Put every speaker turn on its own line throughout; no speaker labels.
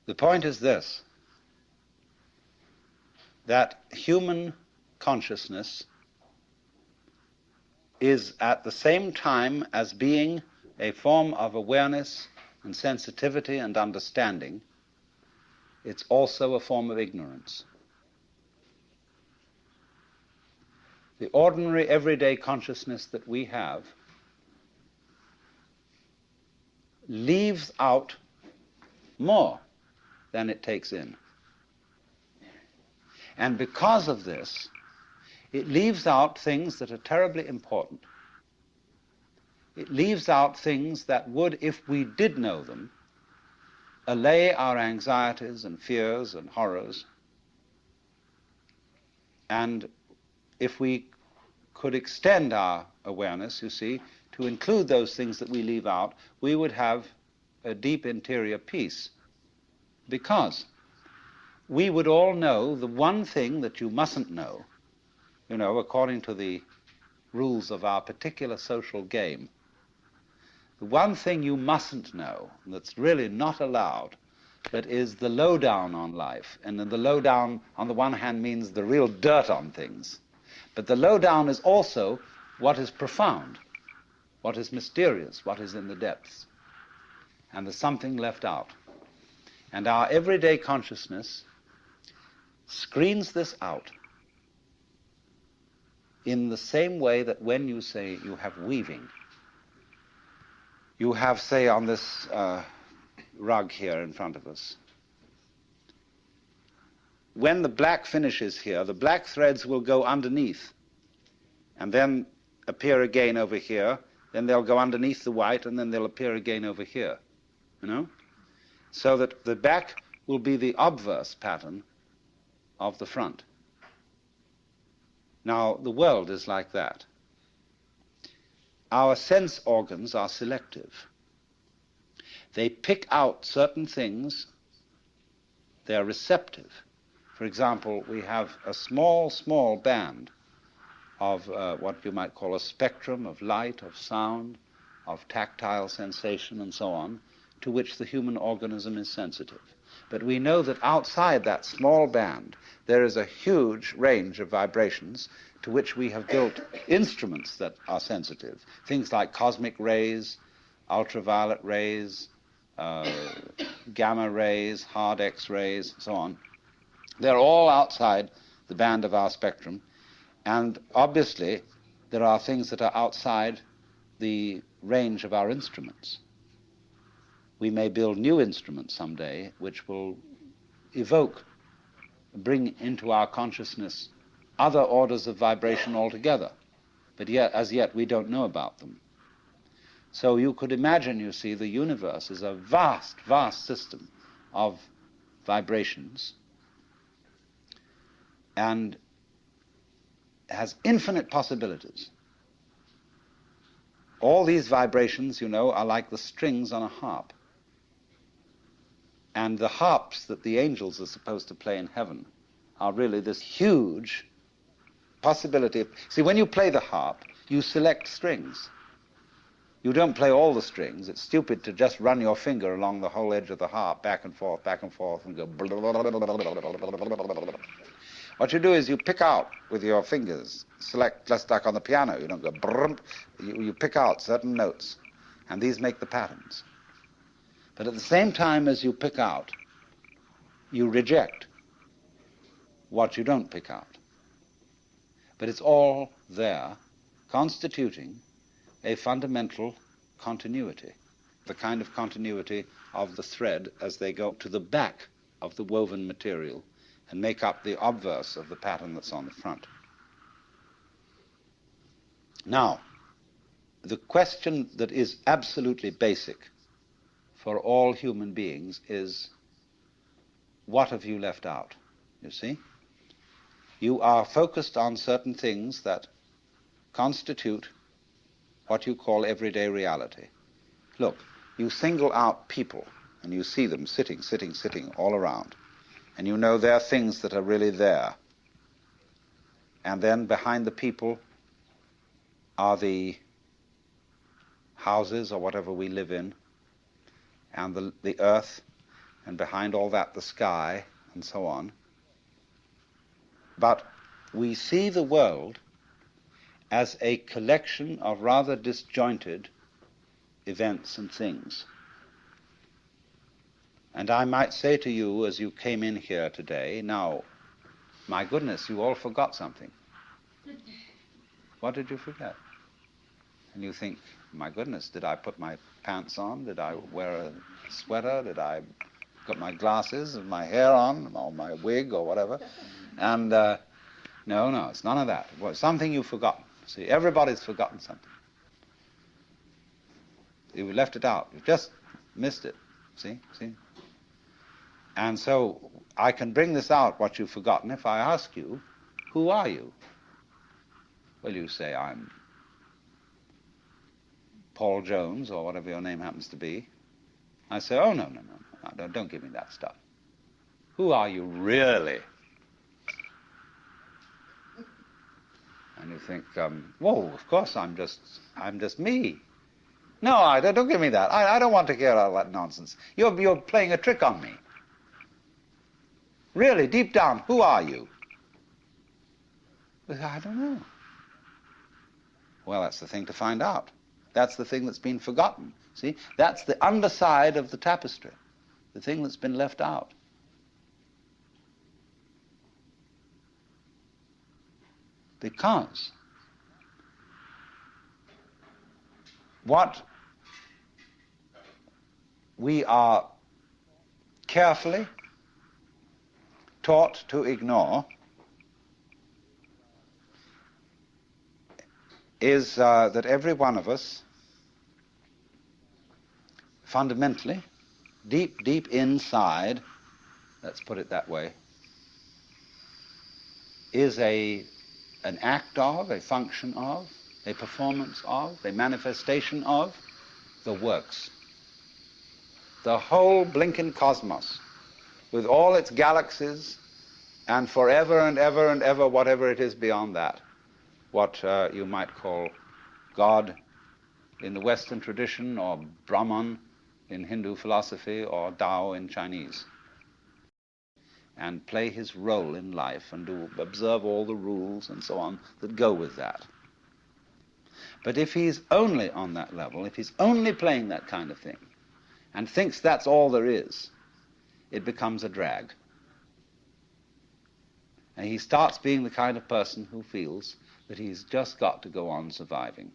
The point is this, that human consciousness is at the same time as being a form of awareness and sensitivity and understanding, it's also a form of ignorance. The ordinary, everyday consciousness that we have leaves out more than it takes in. And because of this, it leaves out things that are terribly important. It leaves out things that would, if we did know them, allay our anxieties and fears and horrors. And if we could extend our awareness, you see, to include those things that we leave out, we would have a deep interior peace. Because we would all know the one thing that you mustn't know, you know, according to the rules of our particular social game. The one thing you mustn't know, that's really not allowed, that is the lowdown on life. And the lowdown, on the one hand, means the real dirt on things. But the lowdown is also what is profound, what is mysterious, what is in the depths. And there's something left out. And our everyday consciousness screens this out in the same way that when you say you have weaving, you have, say, on this rug here in front of us, when the black finishes here, the black threads will go underneath and then appear again over here, then they'll go underneath the white, and then they'll appear again over here, you know? So that the back will be the obverse pattern of the front. Now, the world is like that. Our sense organs are selective. They pick out certain things. They're receptive. For example, we have a small band of what you might call a spectrum of light, of sound, of tactile sensation, and so on, to which the human organism is sensitive. But we know that outside that small band, there is a huge range of vibrations to which we have built instruments that are sensitive. Things like cosmic rays, ultraviolet rays, gamma rays, hard X-rays, so on. They're all outside the band of our spectrum. And obviously, there are things that are outside the range of our instruments. We may build new instruments someday which will evoke, bring into our consciousness other orders of vibration altogether. But yet, as yet, we don't know about them. So you could imagine, you see, the universe is a vast, vast system of vibrations and has infinite possibilities. All these vibrations, you know, are like the strings on a harp. And the harps that the angels are supposed to play in heaven are really this huge possibility. See, when you play the harp, you select strings. You don't play all the strings. It's stupid to just run your finger along the whole edge of the harp, back and forth, and go. What you do is you pick out with your fingers, select, just like on the piano, you don't go brrrm. You pick out certain notes, and these make the patterns. But at the same time as you pick out, you reject what you don't pick out. But it's all there, constituting a fundamental continuity, the kind of continuity of the thread as they go to the back of the woven material and make up the obverse of the pattern that's on the front. Now, the question that is absolutely basic for all human beings is, what have you left out? You see? You are focused on certain things that constitute what you call everyday reality. Look, you single out people, and you see them sitting all around. And you know there are things that are really there. And then behind the people are the houses or whatever we live in, and the earth, and behind all that the sky, and so on. But we see the world as a collection of rather disjointed events and things. And I might say to you as you came in here today, now, my goodness, you all forgot something. What did you forget? And you think, my goodness, did I put my pants on? Did I wear a sweater? Did I put my glasses and my hair on, or my wig, or whatever? And no, it's none of that. It was something you've forgotten. See, everybody's forgotten something. You left it out. You've just missed it. See? And so I can bring this out, what you've forgotten, if I ask you, who are you? Well, you say, I'm Paul Jones, or whatever your name happens to be. I say, oh, no, don't give me that stuff. Who are you really? And you think, whoa, of course I'm just me. No, don't give me that. I don't want to hear all that nonsense. You're playing a trick on me. Really, deep down, who are you? I don't know. Well, that's the thing to find out. That's the thing that's been forgotten. See, that's the underside of the tapestry, the thing that's been left out. Because what we are carefully taught to ignore is that every one of us, fundamentally, deep inside, let's put it that way, is an act of, a function of, a performance of, a manifestation of the works. The whole blinking cosmos, with all its galaxies, and forever and ever and ever, whatever it is beyond that, what you might call God in the Western tradition, or Brahman in Hindu philosophy, or Tao in Chinese, and play his role in life and observe all the rules and so on that go with that. But if he's only on that level, if he's only playing that kind of thing, and thinks that's all there is, it becomes a drag. And he starts being the kind of person who feels that he's just got to go on surviving.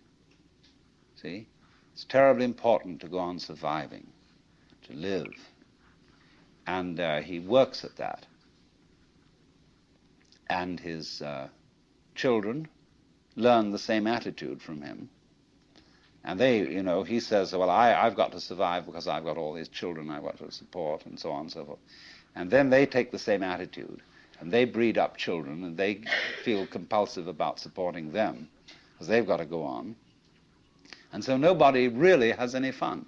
See? It's terribly important to go on surviving, to live. And he works at that. And his children learn the same attitude from him. And they, he says, well, I've got to survive because I've got all these children I've got to support, and so on and so forth. And then they take the same attitude, and they breed up children, and they feel compulsive about supporting them, because they've got to go on. And so nobody really has any fun.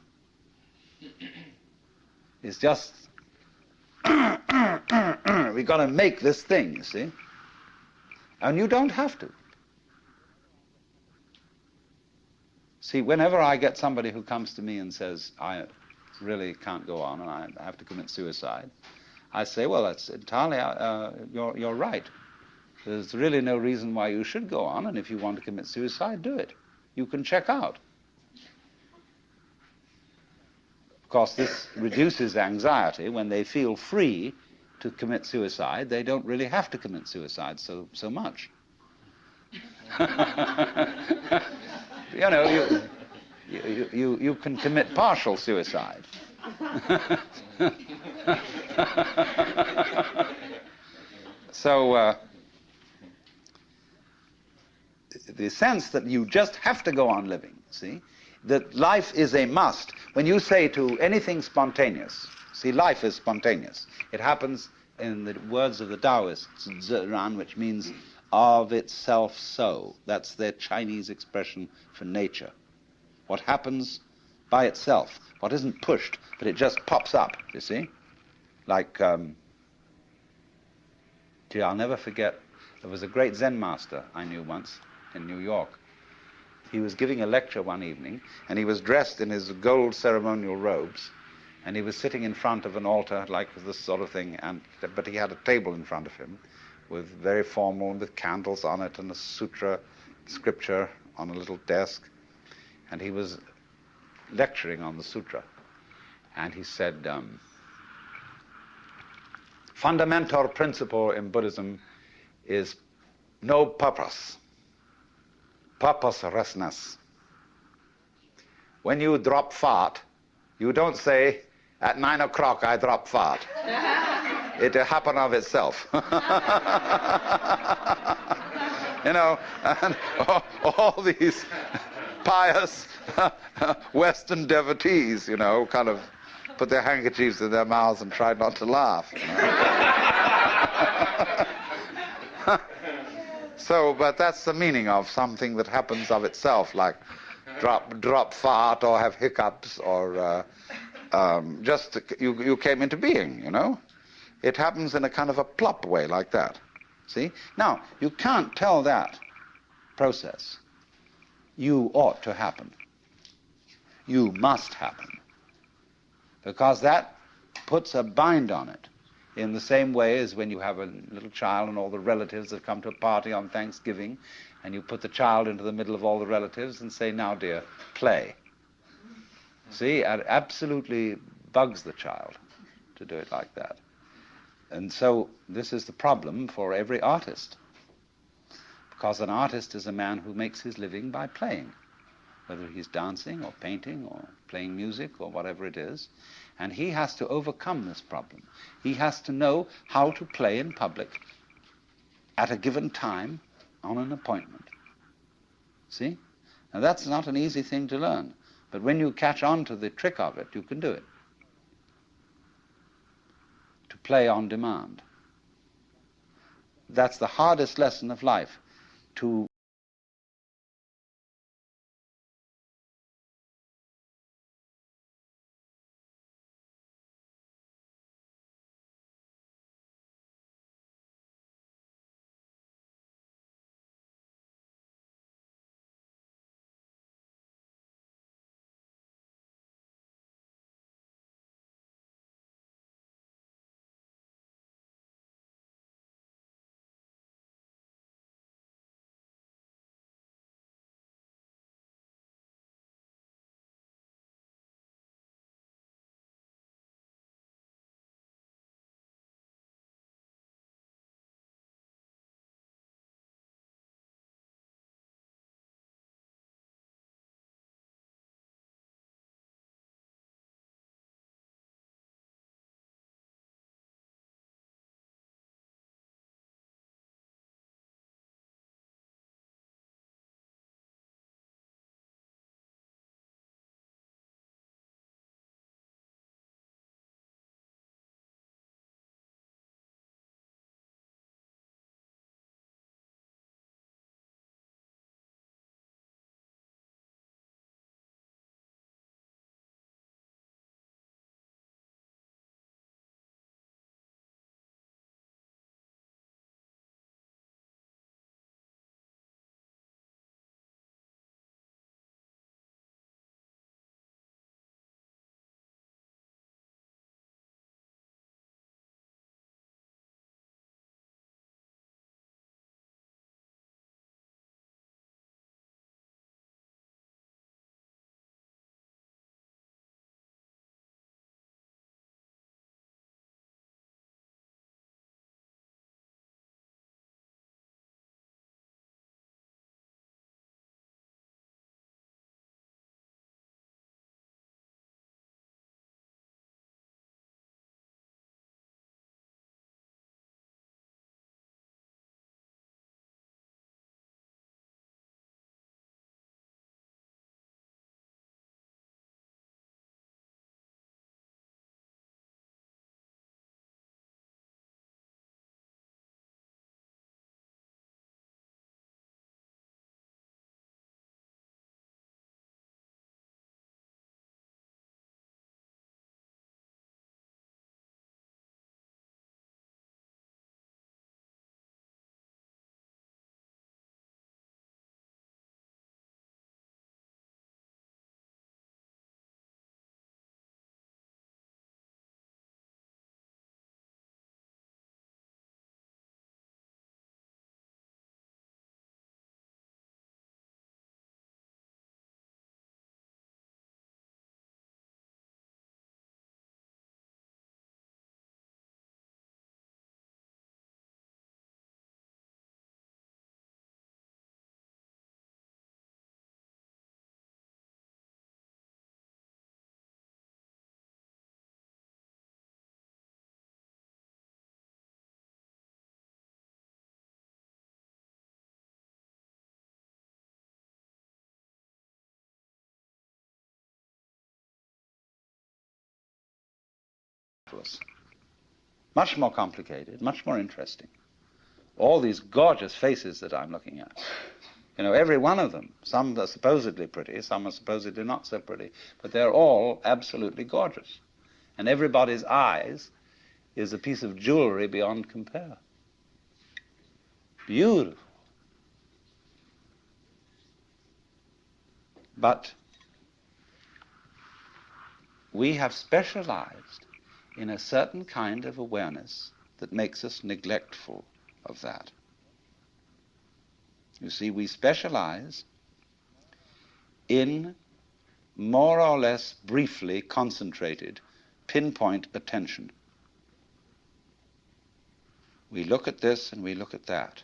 It's just, we've got to make this thing, you see? And you don't have to. See, whenever I get somebody who comes to me and says, I really can't go on and I have to commit suicide, I say, well, that's entirely, you're right. There's really no reason why you should go on, and if you want to commit suicide, do it. You can check out. Of course, this reduces anxiety. When they feel free to commit suicide, they don't really have to commit suicide so much. You can commit partial suicide. So the sense that you just have to go on living, see, that life is a must. When you say to anything spontaneous, see, life is spontaneous. It happens, in the words of the Taoists, Ziran, which means of itself so. That's their Chinese expression for nature. What happens by itself, what isn't pushed, but it just pops up, you see? Like, I'll never forget, there was a great Zen master I knew once in New York. He was giving a lecture one evening, and he was dressed in his gold ceremonial robes, and he was sitting in front of an altar like this sort of thing, but he had a table in front of him with very formal, with candles on it and a sutra scripture on a little desk, and he was lecturing on the sutra. And he said, fundamental principle in Buddhism is no purpose, purposelessness. When you drop fart, you don't say, at 9 o'clock I drop fart. It happened of itself. You know, and all these pious Western devotees, you know, kind of put their handkerchiefs in their mouths and try not to laugh. You know? So, but that's the meaning of something that happens of itself, like drop fart or have hiccups or just you came into being, you know. It happens in a kind of a plop way like that. See? Now, you can't tell that process, you ought to happen. You must happen. Because that puts a bind on it. In the same way as when you have a little child and all the relatives have come to a party on Thanksgiving, and you put the child into the middle of all the relatives and say, now dear, play. See, it absolutely bugs the child to do it like that. And so this is the problem for every artist. Because an artist is a man who makes his living by playing, whether he's dancing or painting or playing music or whatever it is. And he has to overcome this problem. He has to know how to play in public at a given time on an appointment. See? Now that's not an easy thing to learn. But when you catch on to the trick of it, you can do it. To play on demand. That's the hardest lesson of life, to much more complicated, much more interesting. All these gorgeous faces that I'm looking at. You know, every one of them. Some are supposedly pretty, some are supposedly not so pretty, but they're all absolutely gorgeous. And everybody's eyes is a piece of jewelry beyond compare. Beautiful. But we have specialized in a certain kind of awareness that makes us neglectful of that. You see, we specialize in more or less briefly concentrated, pinpoint attention. We look at this and we look at that.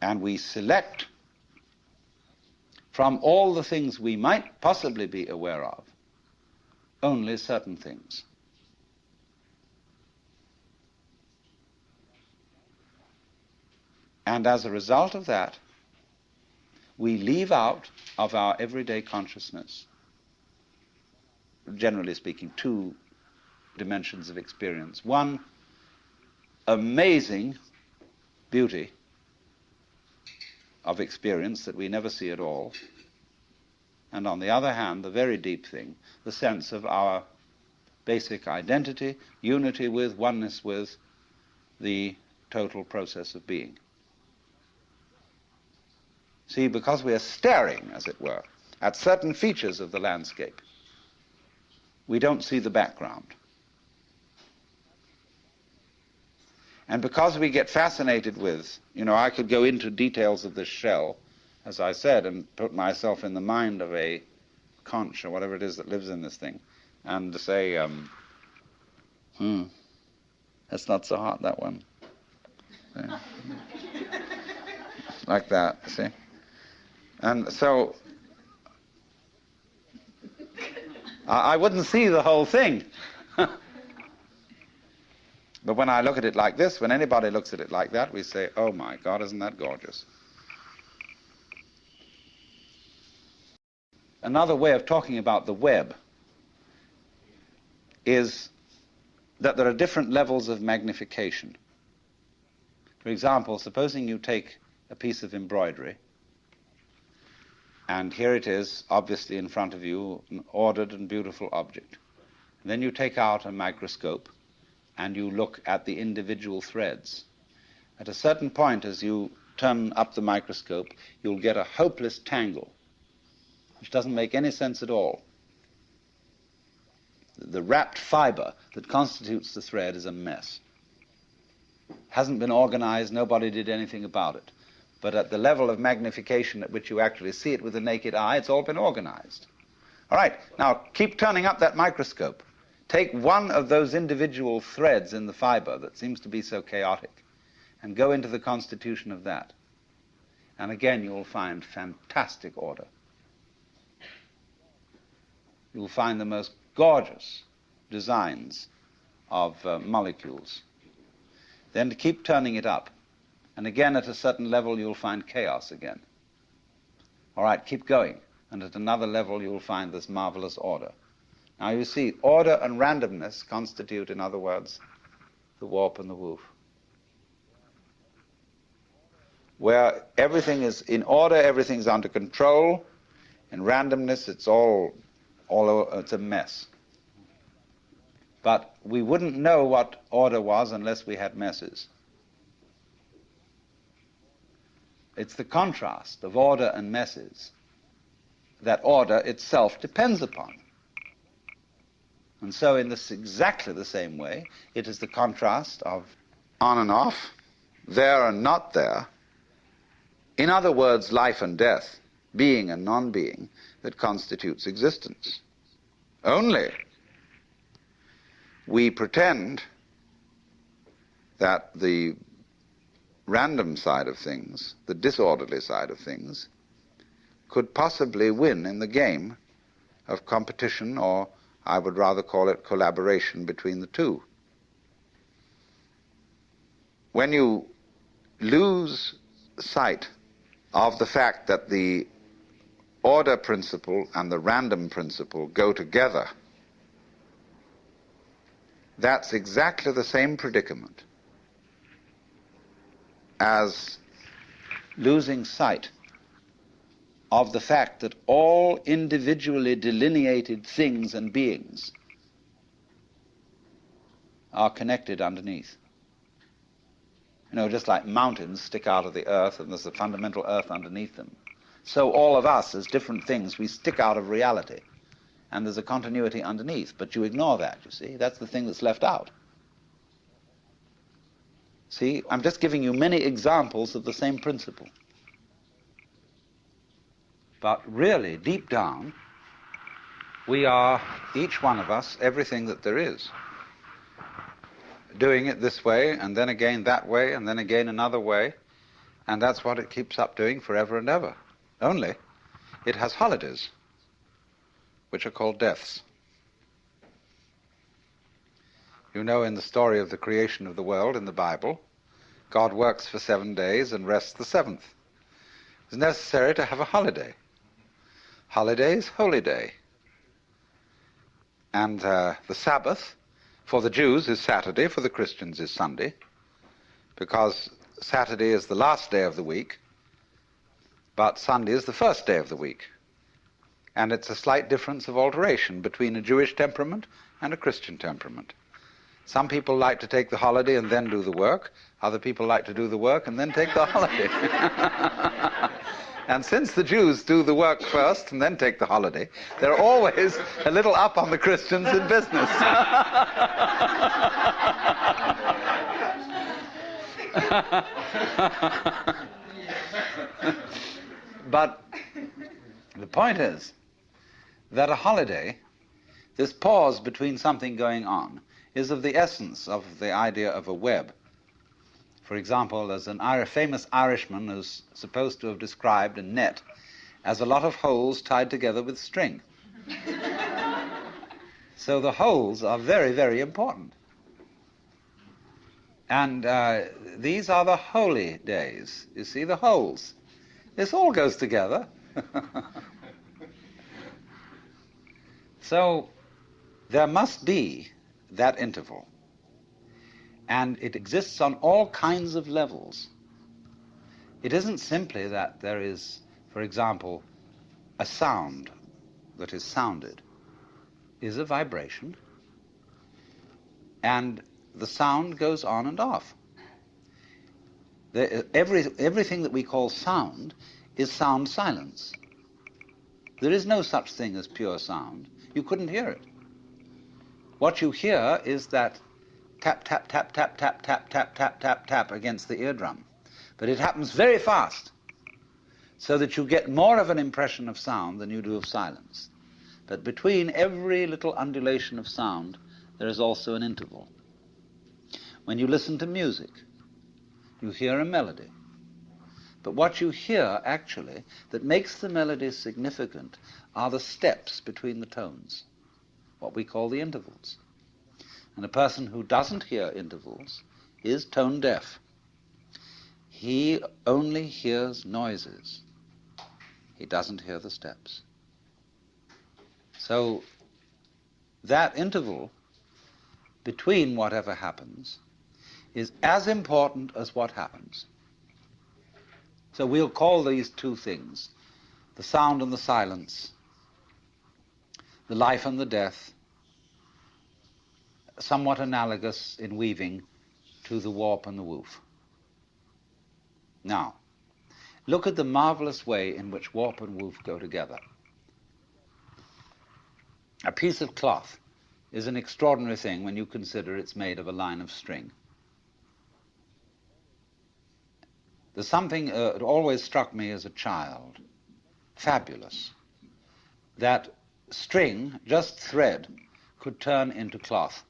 And we select from all the things we might possibly be aware of, only certain things. And as a result of that, we leave out of our everyday consciousness, generally speaking, two dimensions of experience. One, amazing beauty of experience that we never see at all. And on the other hand, the very deep thing, the sense of our basic identity, unity with, oneness with the total process of being. See, because we are staring, as it were, at certain features of the landscape, we don't see the background. And because we get fascinated with, I could go into details of this shell, as I said, and put myself in the mind of a conch or whatever it is that lives in this thing, and say, that's not so hot, that one. Like that, see? And so I wouldn't see the whole thing. But when I look at it like this, when anybody looks at it like that, we say, oh my God, isn't that gorgeous? Another way of talking about the web is that there are different levels of magnification. For example, supposing you take a piece of embroidery, and here it is, obviously in front of you, an ordered and beautiful object. And then you take out a microscope and you look at the individual threads. At a certain point, as you turn up the microscope, you'll get a hopeless tangle, which doesn't make any sense at all. The wrapped fiber that constitutes the thread is a mess. Hasn't been organized, nobody did anything about it. But at the level of magnification at which you actually see it with the naked eye, it's all been organized. All right, now keep turning up that microscope. Take one of those individual threads in the fiber that seems to be so chaotic and go into the constitution of that. And again, you'll find fantastic order. You'll find the most gorgeous designs of molecules. Then to keep turning it up. And again, at a certain level, you'll find chaos again. All right, keep going. And at another level, you'll find this marvelous order. Now, you see, order and randomness constitute, in other words, the warp and the woof. Where everything is in order, everything's under control. In randomness, it's it's a mess. But we wouldn't know what order was unless we had messes. It's the contrast of order and messes that order itself depends upon. And so in this exactly the same way, it is the contrast of on and off, there and not there. In other words, life and death, being and non-being, that constitutes existence. Only we pretend that the random side of things, the disorderly side of things, could possibly win in the game of competition, or I would rather call it collaboration between the two. When you lose sight of the fact that the order principle and the random principle go together, That's exactly the same predicament as losing sight of the fact that all individually delineated things and beings are connected underneath. You know, just like mountains stick out of the earth and there's a fundamental earth underneath them, so all of us as different things, we stick out of reality and there's a continuity underneath, but you ignore that, you see. That's the thing that's left out. See, I'm just giving you many examples of the same principle. But really, deep down, we are, each one of us, everything that there is. Doing it this way, and then again that way, and then again another way, and that's what it keeps up doing forever and ever. Only, it has holidays, which are called deaths. You know, in the story of the creation of the world in the Bible, God works for 7 days and rests the seventh. It's necessary to have a holiday. Holiday is holy day. And the Sabbath, for the Jews, is Saturday, for the Christians is Sunday, because Saturday is the last day of the week, but Sunday is the first day of the week. And it's a slight difference of alteration between a Jewish temperament and a Christian temperament. Some people like to take the holiday and then do the work. Other people like to do the work and then take the holiday. And since the Jews do the work first and then take the holiday, they're always a little up on the Christians in business. But the point is that a holiday, this pause between something going on, is of the essence of the idea of a web. For example, there's an famous Irishman who's supposed to have described a net as a lot of holes tied together with string. So the holes are very, very important. And these are the holy days. You see, the holes. This all goes together. So there must be that interval. And it exists on all kinds of levels. It isn't simply that there is, for example, a sound that is sounded. Is a vibration, and the sound goes on and off. Everything that we call sound is sound silence. There is no such thing as pure sound. You couldn't hear it. What you hear is that tap, tap, tap, tap, tap, tap, tap, tap, tap, tap against the eardrum. But it happens very fast, so that you get more of an impression of sound than you do of silence. But between every little undulation of sound, there is also an interval. When you listen to music, you hear a melody. But what you hear, actually, that makes the melody significant are the steps between the tones, what we call the intervals. And a person who doesn't hear intervals is tone deaf. He only hears noises. He doesn't hear the steps. So that interval between whatever happens is as important as what happens. So we'll call these two things, the sound and the silence, the life and the death, somewhat analogous in weaving to the warp and the woof. Now, look at the marvelous way in which warp and woof go together. A piece of cloth is an extraordinary thing when you consider it's made of a line of string. There's something that always struck me as a child, fabulous, that string, just thread, could turn into cloth.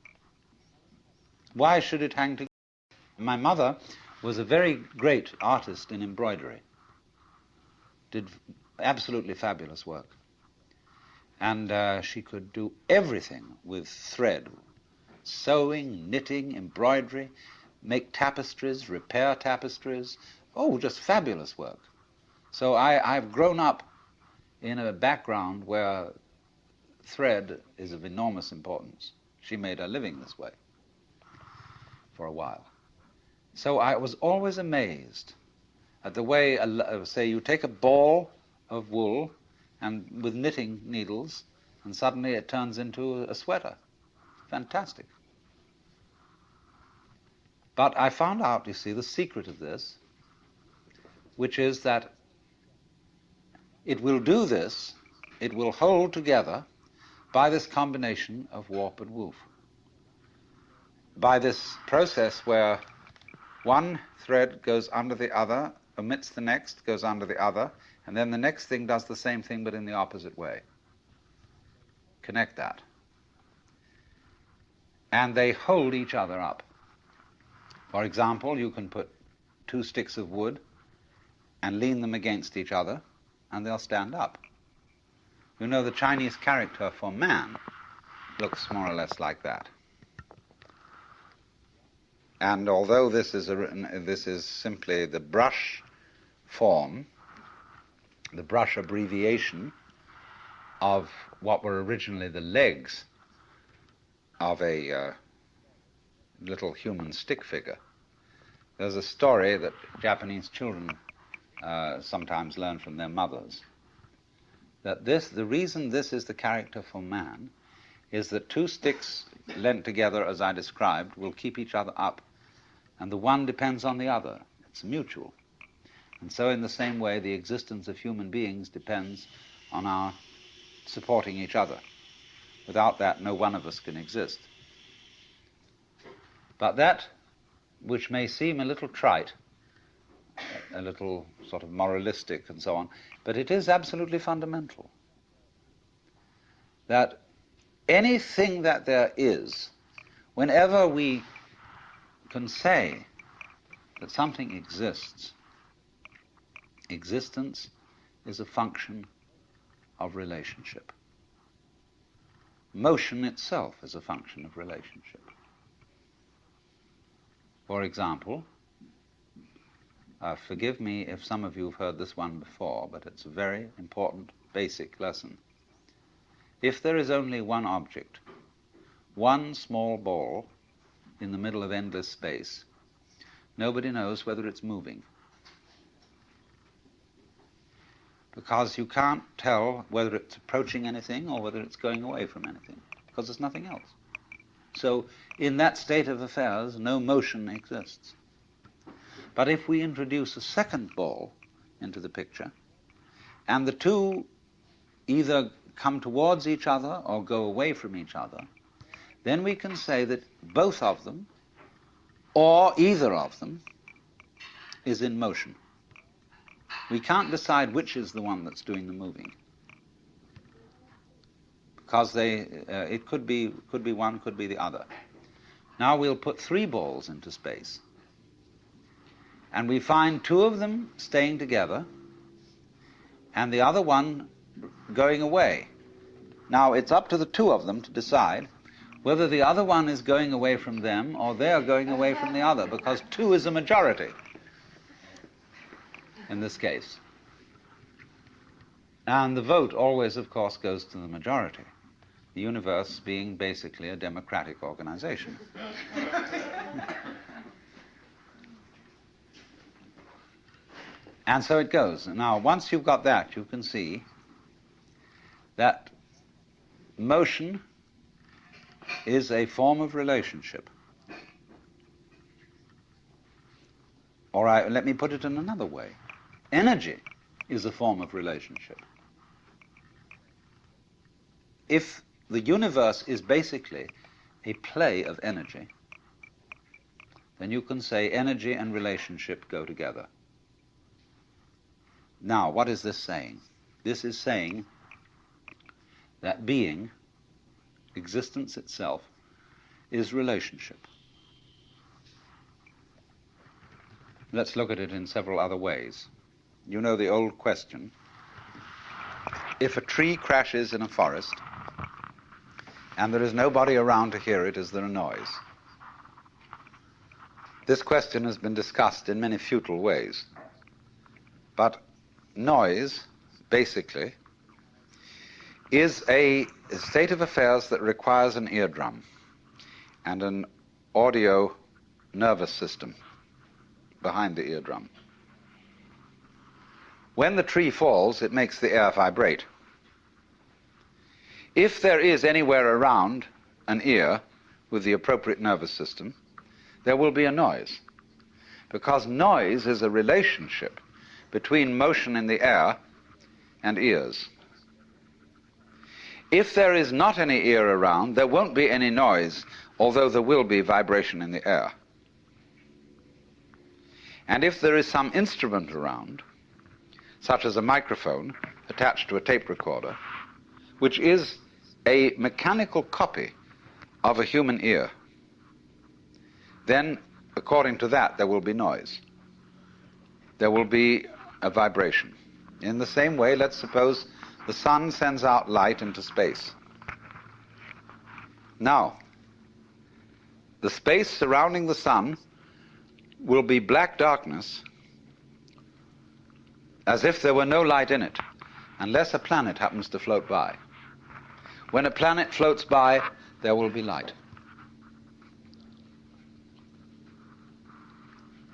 Why should it hang together? My mother was a very great artist in embroidery, did absolutely fabulous work. And she could do everything with thread, sewing, knitting, embroidery, make tapestries, repair tapestries. Oh, just fabulous work. So I've grown up in a background where thread is of enormous importance. She made her living this way. for a while. So I was always amazed at the way, say, you take a ball of wool and with knitting needles, and suddenly it turns into a sweater. Fantastic. But I found out, you see, the secret of this, which is that it will do this, it will hold together by this combination of warp and woof. By this process where one thread goes under the other, omits the next, goes under the other, and then the next thing does the same thing but in the opposite way. Connect that. And they hold each other up. For example, you can put two sticks of wood and lean them against each other, and they'll stand up. You know, the Chinese character for man looks more or less like that. And although this is simply the brush form, the brush abbreviation of what were originally the legs of a little human stick figure. There's a story that Japanese children sometimes learn from their mothers, that the reason this is the character for man is that two sticks lent together, as I described, will keep each other up, and the one depends on the other. It's mutual. And so in the same way, the existence of human beings depends on our supporting each other. Without that, no one of us can exist. But that, which may seem a little trite, a little sort of moralistic and so on, but it is absolutely fundamental. That anything that there is, whenever we can say that something exists, existence is a function of relationship. Motion itself is a function of relationship. For example, forgive me if some of you have heard this one before, but it's a very important basic lesson. If there is only one object, one small ball in the middle of endless space, nobody knows whether it's moving. Because you can't tell whether it's approaching anything or whether it's going away from anything, because there's nothing else. So in that state of affairs, no motion exists. But if we introduce a second ball into the picture, and the two either come towards each other or go away from each other, then we can say that both of them, or either of them, is in motion. We can't decide which is the one that's doing the moving, because it could be one, could be the other. Now we'll put three balls into space, and we find two of them staying together and the other one going away. Now it's up to the two of them to decide whether the other one is going away from them or they're going away from the other, because two is a majority in this case. And the vote always, of course, goes to the majority, the universe being basically a democratic organization. And so it goes. Now, once you've got that, you can see that motion is a form of relationship. All right, let me put it in another way. Energy is a form of relationship. If the universe is basically a play of energy, then you can say energy and relationship go together. Now, what is this saying? This is saying that being, existence itself, is relationship. Let's look at it in several other ways. You know the old question, if a tree crashes in a forest and there is nobody around to hear it, is there a noise? This question has been discussed in many futile ways. But noise, basically, is a state of affairs that requires an eardrum and an audio nervous system behind the eardrum. When the tree falls, it makes the air vibrate. If there is anywhere around an ear with the appropriate nervous system, there will be a noise, because noise is a relationship between motion in the air and ears. If there is not any ear around, there won't be any noise, although there will be vibration in the air. And if there is some instrument around, such as a microphone attached to a tape recorder, which is a mechanical copy of a human ear, then, according to that, there will be noise. There will be a vibration. In the same way, let's suppose the sun sends out light into space. Now, the space surrounding the sun will be black darkness, as if there were no light in it, unless a planet happens to float by. When a planet floats by, there will be light.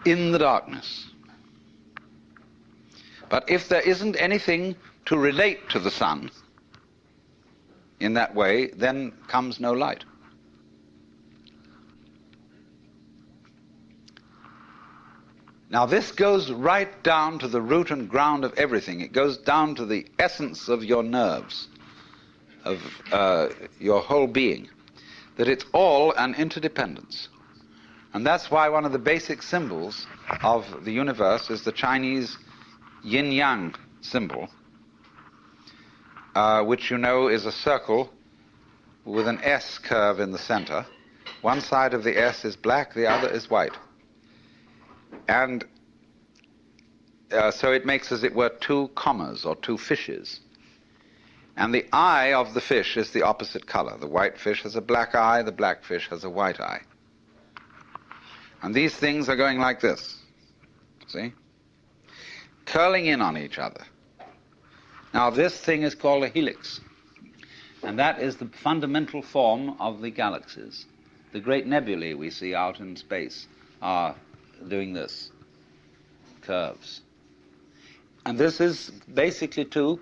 In the darkness. But if there isn't anything to relate to the sun in that way, then comes no light. Now this goes right down to the root and ground of everything. It goes down to the essence of your nerves, of your whole being, that it's all an interdependence. And that's why one of the basic symbols of the universe is the Chinese yin-yang symbol, which you know is a circle with an S curve in the center. One side of the S is black, the other is white. And so it makes, as it were, two commas or two fishes. And the eye of the fish is the opposite color. The white fish has a black eye, the black fish has a white eye. And these things are going like this, see? Curling in on each other. Now this thing is called a helix, and that is the fundamental form of the galaxies. The great nebulae we see out in space are doing this, curves. And this is basically to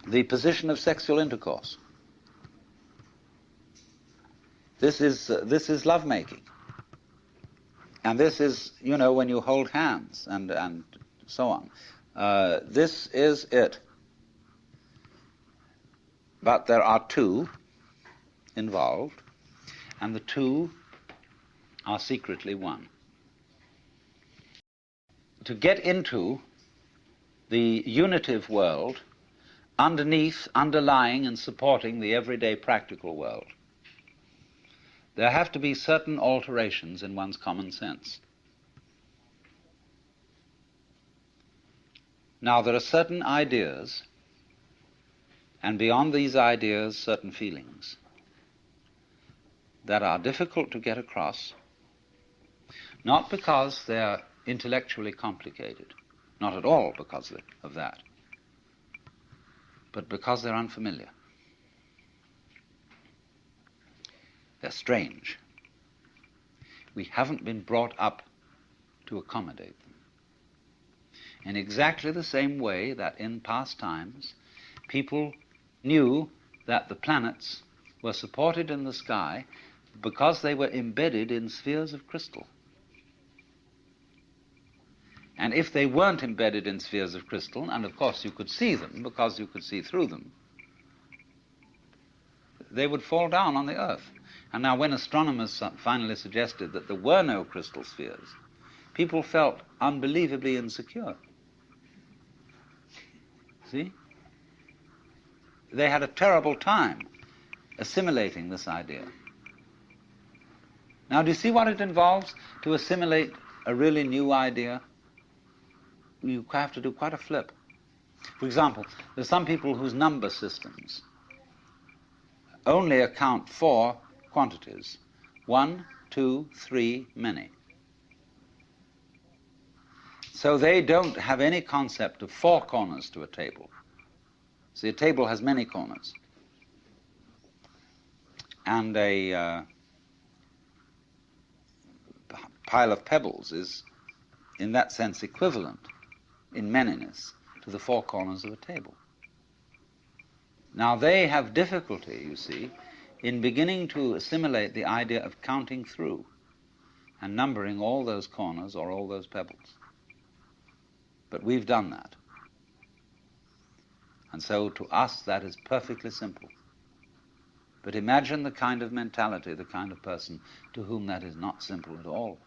the position of sexual intercourse. This is lovemaking. And this is, you know, when you hold hands and so on. This is it. But there are two involved, and the two are secretly one. To get into the unitive world, underneath, underlying and supporting the everyday practical world, there have to be certain alterations in one's common sense. Now, there are certain ideas, and beyond these ideas, certain feelings that are difficult to get across, not because they're intellectually complicated, not at all because of that, but because they're unfamiliar. They're strange. We haven't been brought up to accommodate them. In exactly the same way that in past times, people knew that the planets were supported in the sky because they were embedded in spheres of crystal. And if they weren't embedded in spheres of crystal, and of course you could see them because you could see through them, they would fall down on the Earth. And now when astronomers finally suggested that there were no crystal spheres, people felt unbelievably insecure. See? They had a terrible time assimilating this idea. Now, do you see what it involves to assimilate a really new idea? You have to do quite a flip. For example, there's some people whose number systems only account for quantities. 1, 2, 3, many. So they don't have any concept of four corners to a table. See, a table has many corners. And a pile of pebbles is, in that sense, equivalent in manyness to the four corners of a table. Now they have difficulty, you see, in beginning to assimilate the idea of counting through and numbering all those corners or all those pebbles. But we've done that. And so to us that is perfectly simple. But imagine the kind of mentality, the kind of person to whom that is not simple at all.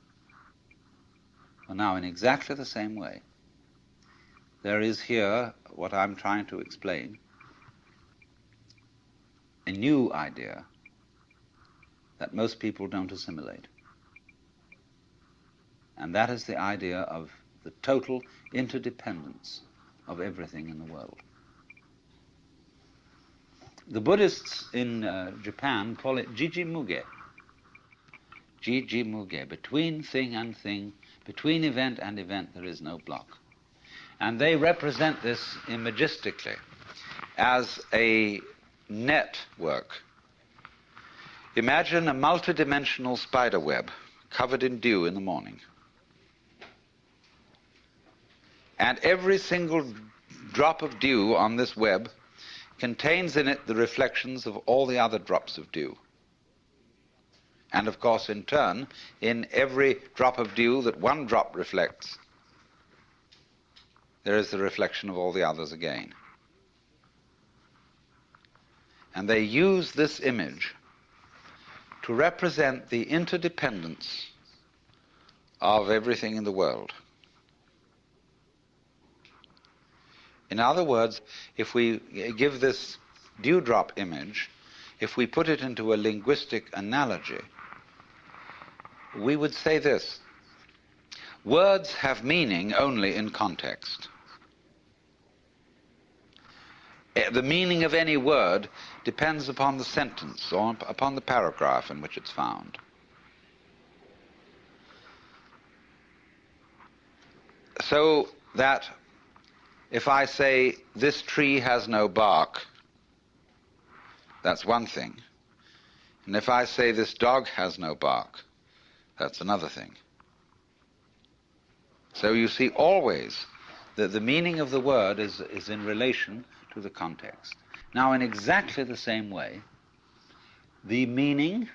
Well, now, in exactly the same way, there is here what I'm trying to explain, a new idea that most people don't assimilate. And that is the idea of the total interdependence of everything in the world. The Buddhists in Japan call it Jiji-muge. Jiji-muge. Between thing and thing, between event and event, there is no block. And they represent this imagistically as a network. Imagine a multidimensional spider web covered in dew in the morning. And every single drop of dew on this web contains in it the reflections of all the other drops of dew. And of course, in turn, in every drop of dew that one drop reflects, there is the reflection of all the others again. And they use this image to represent the interdependence of everything in the world. In other words, if we give this dewdrop image, if we put it into a linguistic analogy, we would say this: words have meaning only in context. The meaning of any word depends upon the sentence or upon the paragraph in which it's found. So that if I say, this tree has no bark, that's one thing. And if I say, this dog has no bark, that's another thing. So you see always that the meaning of the word is in relation to the context. Now, in exactly the same way, the meaning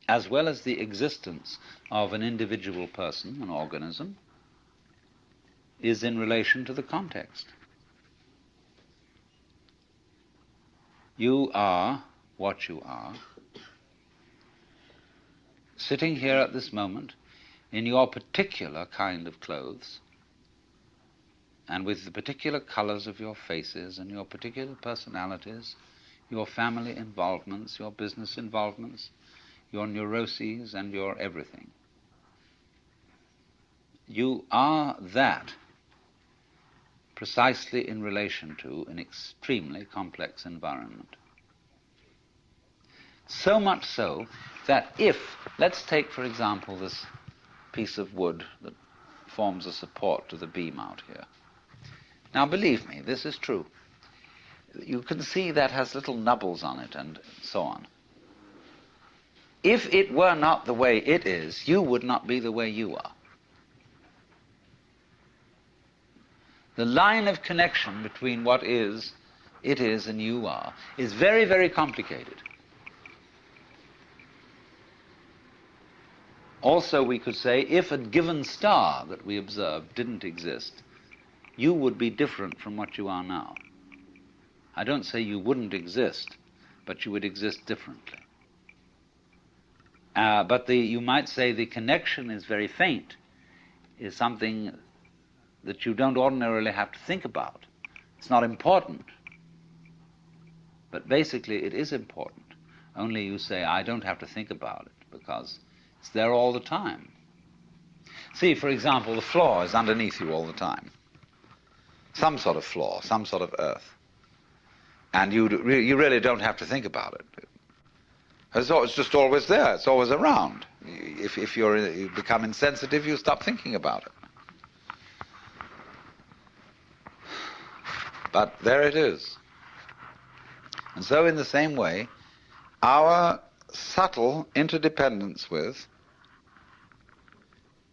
as well as the existence of an individual person, an organism, is in relation to the context. You are what you are, sitting here at this moment in your particular kind of clothes, and with the particular colors of your faces and your particular personalities, your family involvements, your business involvements, your neuroses and your everything. You are that precisely in relation to an extremely complex environment. So much so that if, let's take for example this piece of wood that forms a support to the beam out here. Now believe me, this is true. You can see that has little nubbles on it and so on. If it were not the way it is, you would not be the way you are. The line of connection between what is, it is, and you are is very, very complicated. Also, we could say, if a given star that we observe didn't exist, you would be different from what you are now. I don't say you wouldn't exist, but you would exist differently. But you might say the connection is very faint, is something that you don't ordinarily have to think about. It's not important. But basically it is important. Only you say, I don't have to think about it, because it's there all the time. See, for example, the floor is underneath you all the time. Some sort of floor, some sort of earth. And you really don't have to think about it. It's just always there. It's always around. If you become insensitive, you stop thinking about it. But there it is. And so in the same way, our subtle interdependence with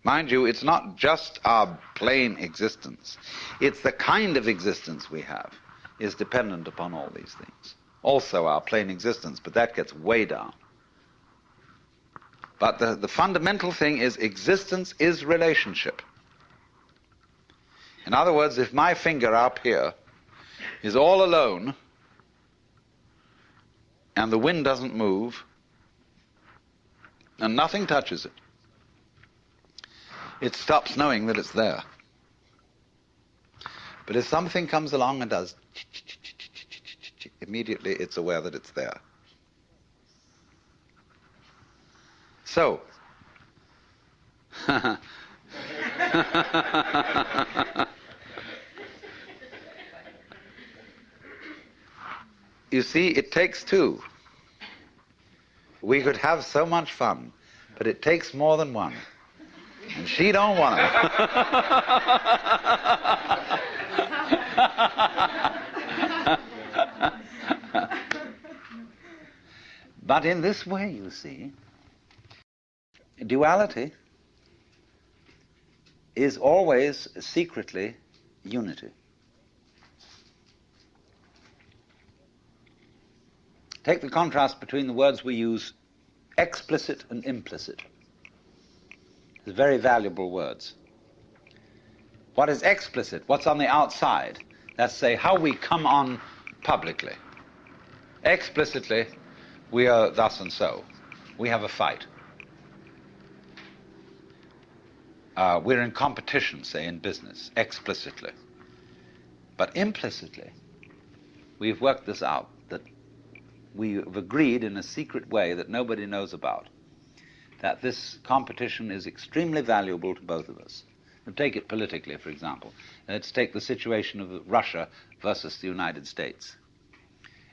Mind you, it's not just our plain existence. It's the kind of existence we have is dependent upon all these things. Also our plain existence, but that gets way down. But the fundamental thing is existence is relationship. In other words, if my finger up here is all alone and the wind doesn't move and nothing touches it, it stops knowing that it's there. But if something comes along and does, immediately it's aware that it's there. So, you see, it takes two. We could have so much fun, but it takes more than one. And she don't want to. But in this way, you see, duality is always secretly unity. Take the contrast between the words we use, explicit and implicit. They're very valuable words. What is explicit? What's on the outside? That's, say, how we come on publicly. Explicitly, we are thus and so. We have a fight. We're in competition, say, in business, explicitly. But implicitly, we've worked this out, that we've agreed in a secret way that nobody knows about, that this competition is extremely valuable to both of us. Now, take it politically, for example. Let's take the situation of Russia versus the United States.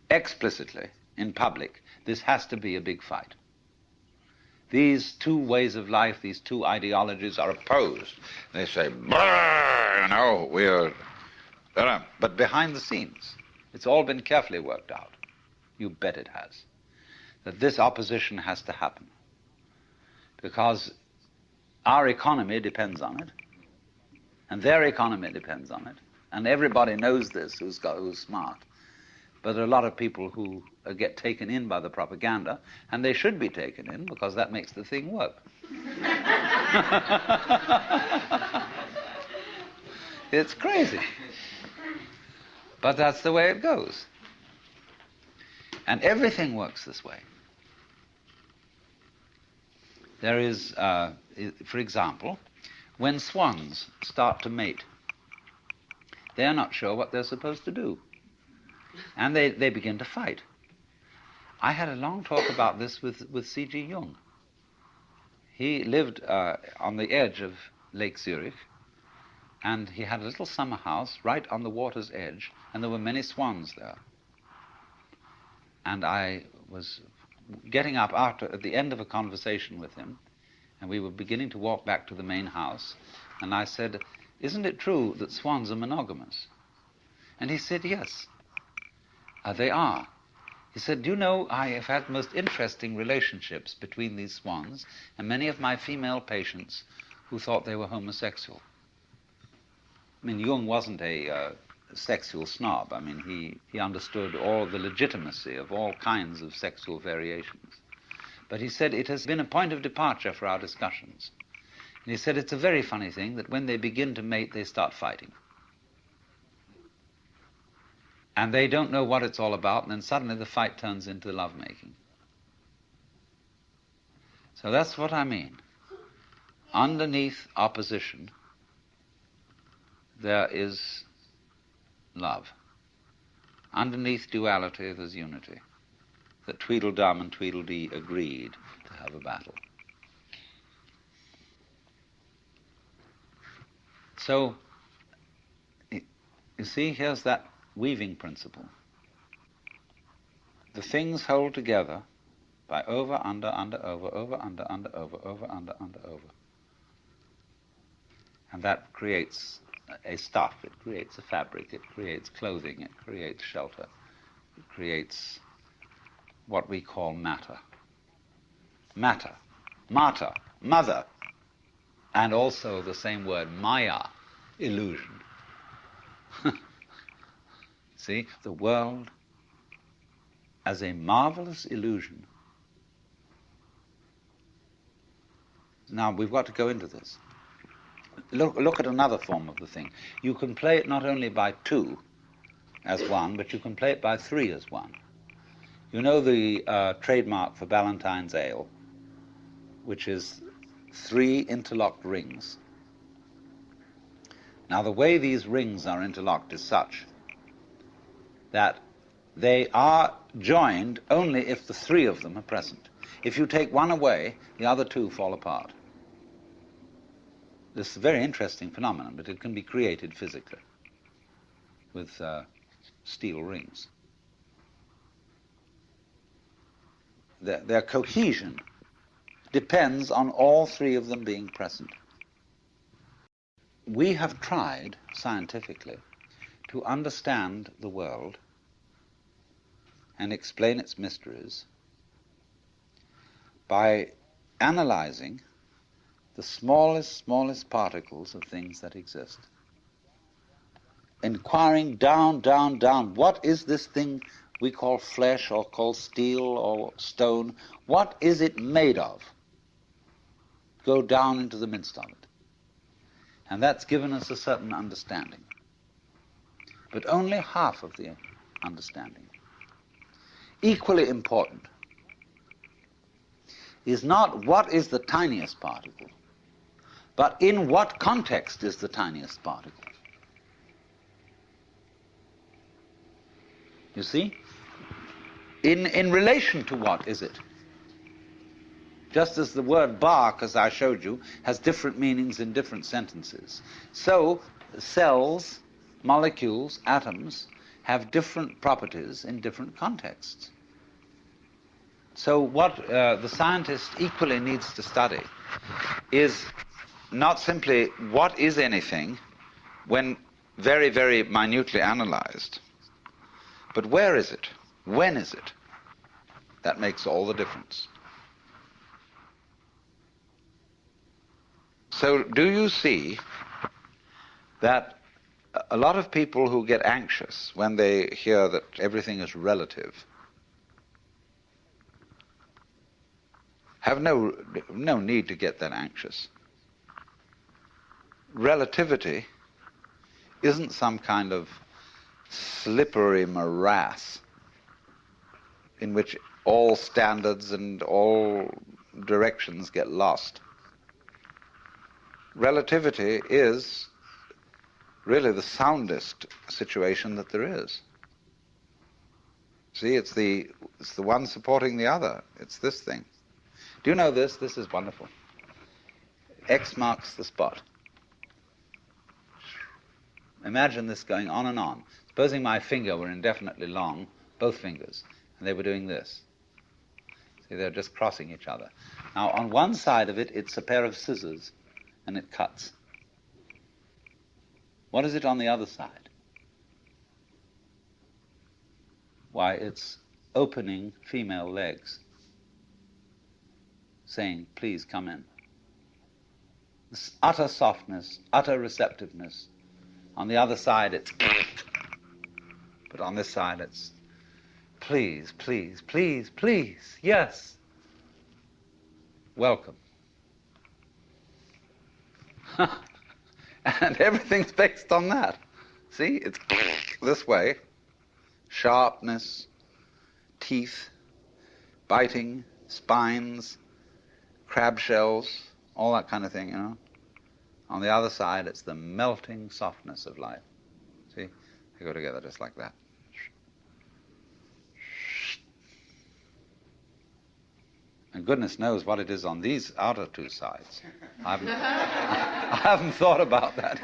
Explicitly, in public, this has to be a big fight. These two ways of life, these two ideologies are opposed. They say, we're... But behind the scenes, it's all been carefully worked out. You bet it has. That this opposition has to happen. Because our economy depends on it, and their economy depends on it, and everybody knows this who's smart. But there are a lot of people who get taken in by the propaganda, and they should be taken in because that makes the thing work. It's crazy. But that's the way it goes. And everything works this way. There is, for example, when swans start to mate, they are not sure what they're supposed to do. And they begin to fight. I had a long talk about this with C.G. Jung. He lived on the edge of Lake Zurich, and he had a little summer house right on the water's edge, and there were many swans there. And I was getting up at the end of a conversation with him, and we were beginning to walk back to the main house, and I said, "Isn't it true that swans are monogamous?" And he said, "Yes, they are." He said, "Do you know, I have had most interesting relationships between these swans, and many of my female patients who thought they were homosexual." I mean, Jung wasn't a sexual snob. I mean, he understood all the legitimacy of all kinds of sexual variations. But he said it has been a point of departure for our discussions. And he said it's a very funny thing that when they begin to mate, they start fighting. And they don't know what it's all about, and then suddenly the fight turns into lovemaking. So that's what I mean. Underneath opposition, there is love. Underneath duality, there's unity. That Tweedledum and Tweedledee agreed to have a battle. So, you see, here's that weaving principle. The things hold together by over, under, over, under, over, under, over. And that creates a stuff, it creates a fabric, it creates clothing, it creates shelter, it creates what we call matter. Matter, mater, mother. and also the same word, maya, illusion. See, the world as a marvelous illusion. Now, we've got to go into this. Look at another form of the thing. You can play it not only by two as one, but you can play it by three as one. You know the trademark for Ballantine's Ale, which is 3 interlocked rings. Now, the way these rings are interlocked is such that they are joined only if the 3 of them are present. If you take one away, the other 2 fall apart. This is a very interesting phenomenon, but it can be created physically with steel rings. Their cohesion depends on all 3 of them being present. We have tried, scientifically, to understand the world and explain its mysteries by analyzing the smallest particles of things that exist. Inquiring down, what is this thing we call flesh or call steel or stone? What is it made of? Go down into the midst of it. And that's given us a certain understanding. But only half of the understanding. Equally important is not what is the tiniest particle, but in what context is the tiniest particle. You see? In relation to what is it? Just as the word bark, as I showed you, has different meanings in different sentences. So cells, molecules, atoms have different properties in different contexts. So what the scientist equally needs to study is not simply what is anything when very, very minutely analyzed, but where is it? When is it? That makes all the difference. So do you see that a lot of people who get anxious when they hear that everything is relative have no need to get that anxious. Relativity isn't some kind of slippery morass in which all standards and all directions get lost. Relativity is really the soundest situation that there is. See, it's the one supporting the other. It's this thing. Do you know this? This is wonderful. X marks the spot. Imagine this going on and on. Supposing my finger were indefinitely long, both fingers, and they were doing this. See, they're just crossing each other. Now, on one side of it, it's a pair of scissors, and it cuts. What is it on the other side? Why, it's opening female legs, saying, please come in. This utter softness, utter receptiveness. On the other side, it's but on this side, it's please, please, please, please, yes. Welcome. And everything's based on that. See, it's this way. Sharpness, teeth, biting, spines, crab shells, all that kind of thing, you know. On the other side, it's the melting softness of life. See? They go together just like that. And goodness knows what it is on these outer two sides. I haven't thought about that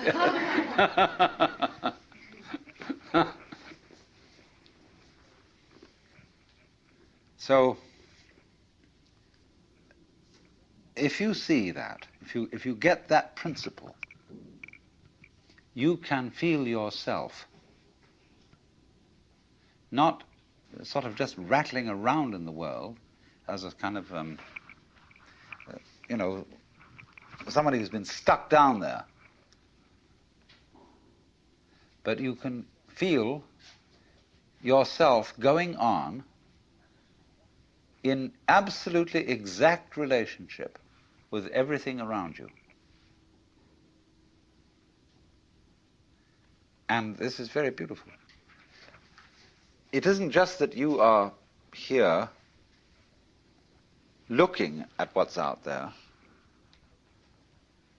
yet. So, if you see that, if you get that principle, you can feel yourself not sort of just rattling around in the world as a kind of, somebody who's been stuck down there. But you can feel yourself going on in absolutely exact relationship with everything around you. And this is very beautiful. It isn't just that you are here looking at what's out there,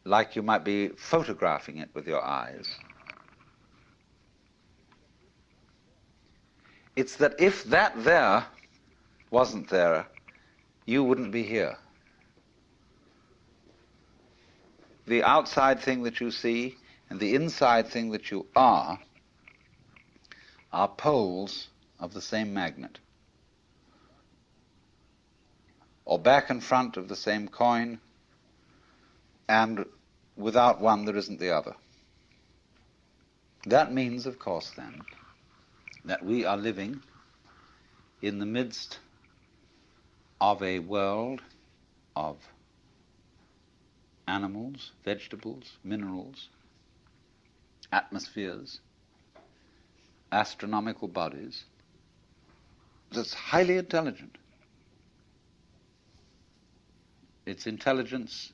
like you might be photographing it with your eyes. It's that if that there wasn't there, you wouldn't be here. The outside thing that you see and the inside thing that you are poles of the same magnet, or back and front of the same coin, and without one there isn't the other. That means, of course, then, that we are living in the midst of a world of animals, vegetables, minerals, atmospheres, astronomical bodies, that's highly intelligent. Its intelligence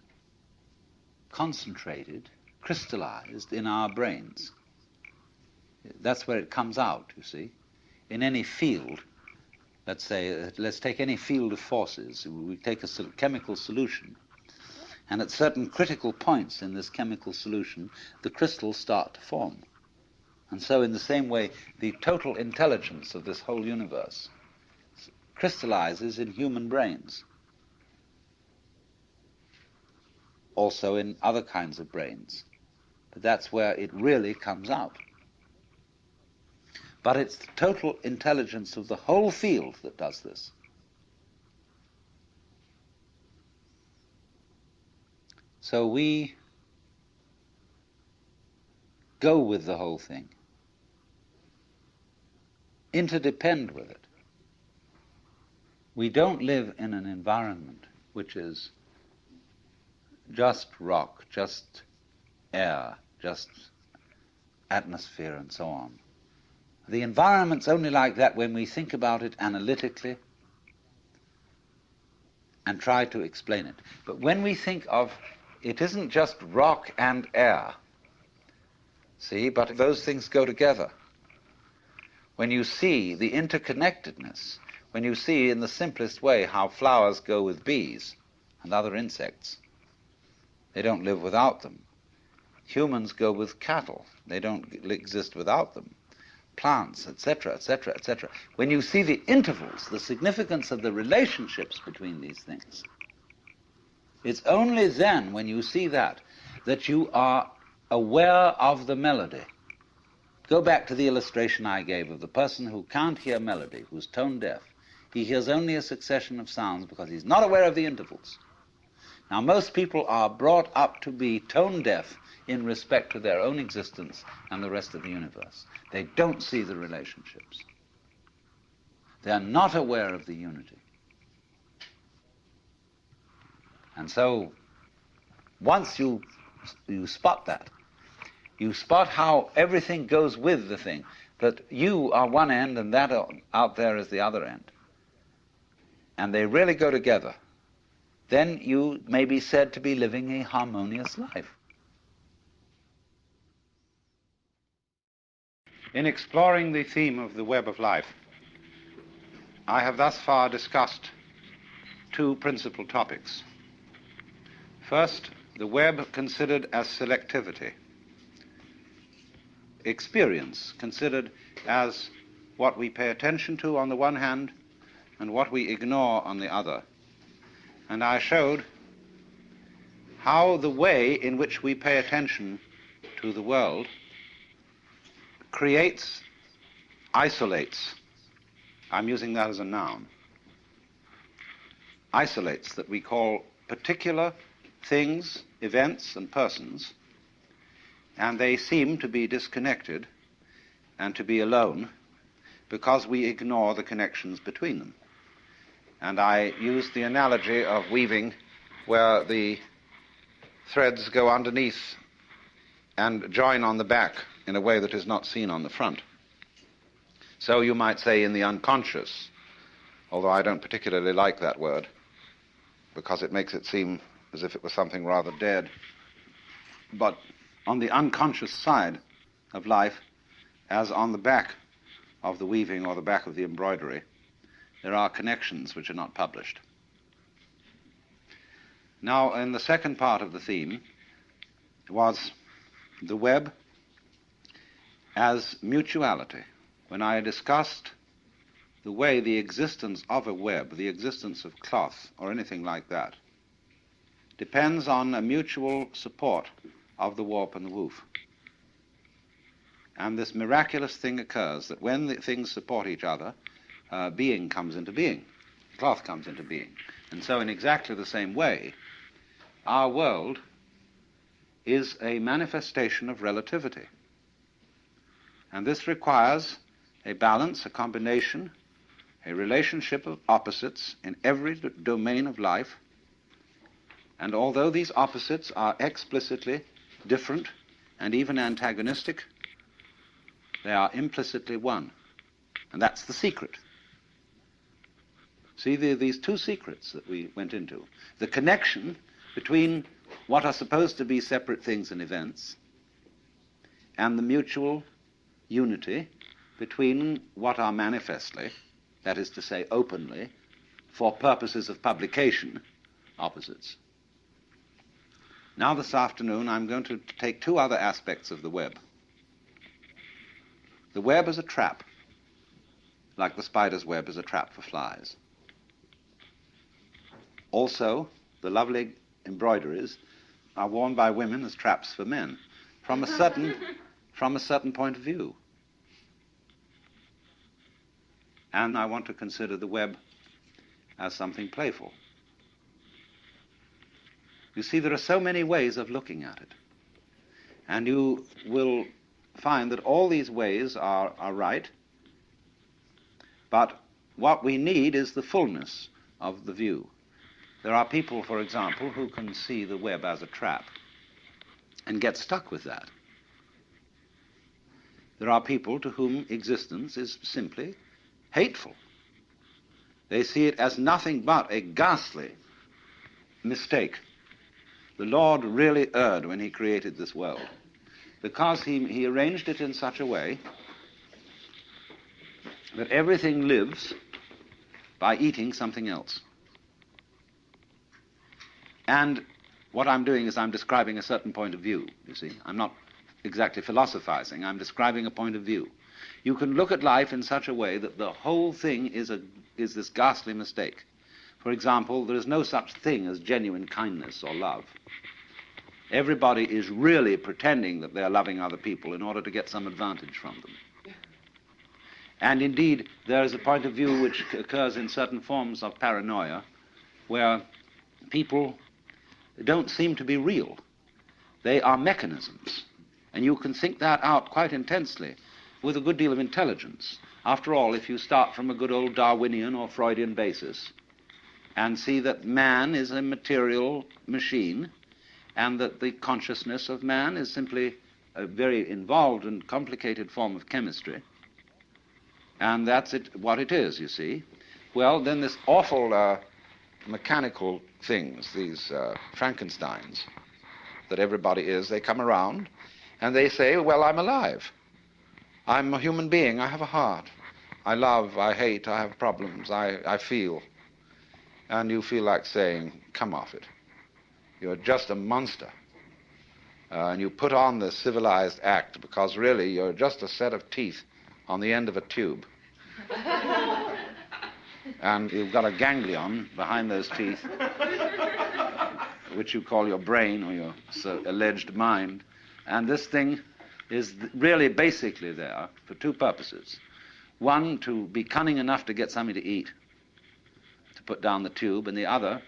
concentrated, crystallized in our brains. That's where it comes out, you see. In any field, let's take any field of forces. We take a chemical solution, and at certain critical points in this chemical solution, the crystals start to form. And so in the same way, the total intelligence of this whole universe crystallizes in human brains. Also in other kinds of brains. But that's where it really comes out. But it's the total intelligence of the whole field that does this. So we go with the whole thing, interdepend with it. We don't live in an environment which is just rock, just air, just atmosphere and so on. The environment's only like that when we think about it analytically and try to explain it. But when we think of it isn't just rock and air, see, but those things go together. When you see the interconnectedness, when you see in the simplest way how flowers go with bees and other insects, they don't live without them. Humans go with cattle, they don't exist without them. Plants, etc., etc., etc. When you see the intervals, the significance of the relationships between these things, it's only then, when you see that you are aware of the melody. Go back to the illustration I gave of the person who can't hear melody, who's tone deaf. He hears only a succession of sounds because he's not aware of the intervals. Now, most people are brought up to be tone deaf in respect to their own existence and the rest of the universe. They don't see the relationships. They are not aware of the unity. And so, once you spot that, you spot how everything goes with the thing, that you are one end and that out there is the other end, and they really go together, then you may be said to be living a harmonious life.
In exploring the theme of the web of life, I have thus far discussed two principal topics. First, the web considered as selectivity. Experience considered as what we pay attention to on the one hand and what we ignore on the other. And I showed how the way in which we pay attention to the world creates, isolates, I'm using that as a noun, isolates that we call particular things, events, and persons, and they seem to be disconnected and to be alone because we ignore the connections between them. And I used the analogy of weaving where the threads go underneath and join on the back in a way that is not seen on the front. So you might say in the unconscious, although I don't particularly like that word, because it makes it seem as if it was something rather dead. But on the unconscious side of life, as on the back of the weaving or the back of the embroidery, there are connections which are not published. Now, in the second part of the theme was the web as mutuality. When I discussed the way the existence of a web, the existence of cloth or anything like that, depends on a mutual support of the warp and the woof. And this miraculous thing occurs that when the things support each other, being comes into being, cloth comes into being. And so in exactly the same way, our world is a manifestation of relativity. And this requires a balance, a combination, a relationship of opposites in every domain of life. And although these opposites are explicitly different and even antagonistic, they are implicitly one. And that's the secret. See, these two secrets that we went into. The connection between what are supposed to be separate things and events and the mutual unity between what are manifestly, that is to say openly, for purposes of publication, opposites. Now this afternoon I'm going to take two other aspects of the web. The web is a trap, like the spider's web is a trap for flies. Also, the lovely embroideries are worn by women as traps for men, from a certain point of view. And I want to consider the web as something playful. You see, there are so many ways of looking at it. And you will find that all these ways are right, but what we need is the fullness of the view. There are people, for example, who can see the web as a trap and get stuck with that. There are people to whom existence is simply hateful. They see it as nothing but a ghastly mistake. The Lord really erred when he created this world, because he arranged it in such a way that everything lives by eating something else. And what I'm doing is I'm describing a certain point of view, you see. I'm not exactly philosophizing, I'm describing a point of view. You can look at life in such a way that the whole thing is this ghastly mistake. For example, there is no such thing as genuine kindness or love. Everybody is really pretending that they are loving other people in order to get some advantage from them. And indeed, there is a point of view which occurs in certain forms of paranoia, where people don't seem to be real. They are mechanisms. And you can think that out quite intensely with a good deal of intelligence. After all, if you start from a good old Darwinian or Freudian basis and see that man is a material machine and that the consciousness of man is simply a very involved and complicated form of chemistry, and that's what it is, you see, well, then this awful mechanical things, these Frankensteins that everybody is, they come around and they say, well, I'm alive. I'm a human being. I have a heart. I love, I hate, I have problems, I feel. And you feel like saying, come off it. You're just a monster. And you put on the civilized act because really you're just a set of teeth on the end of a tube. And you've got a ganglion behind those teeth, which you call your brain or your alleged mind. And this thing is really basically there for two purposes. One, to be cunning enough to get something to eat, to put down the tube, and the other,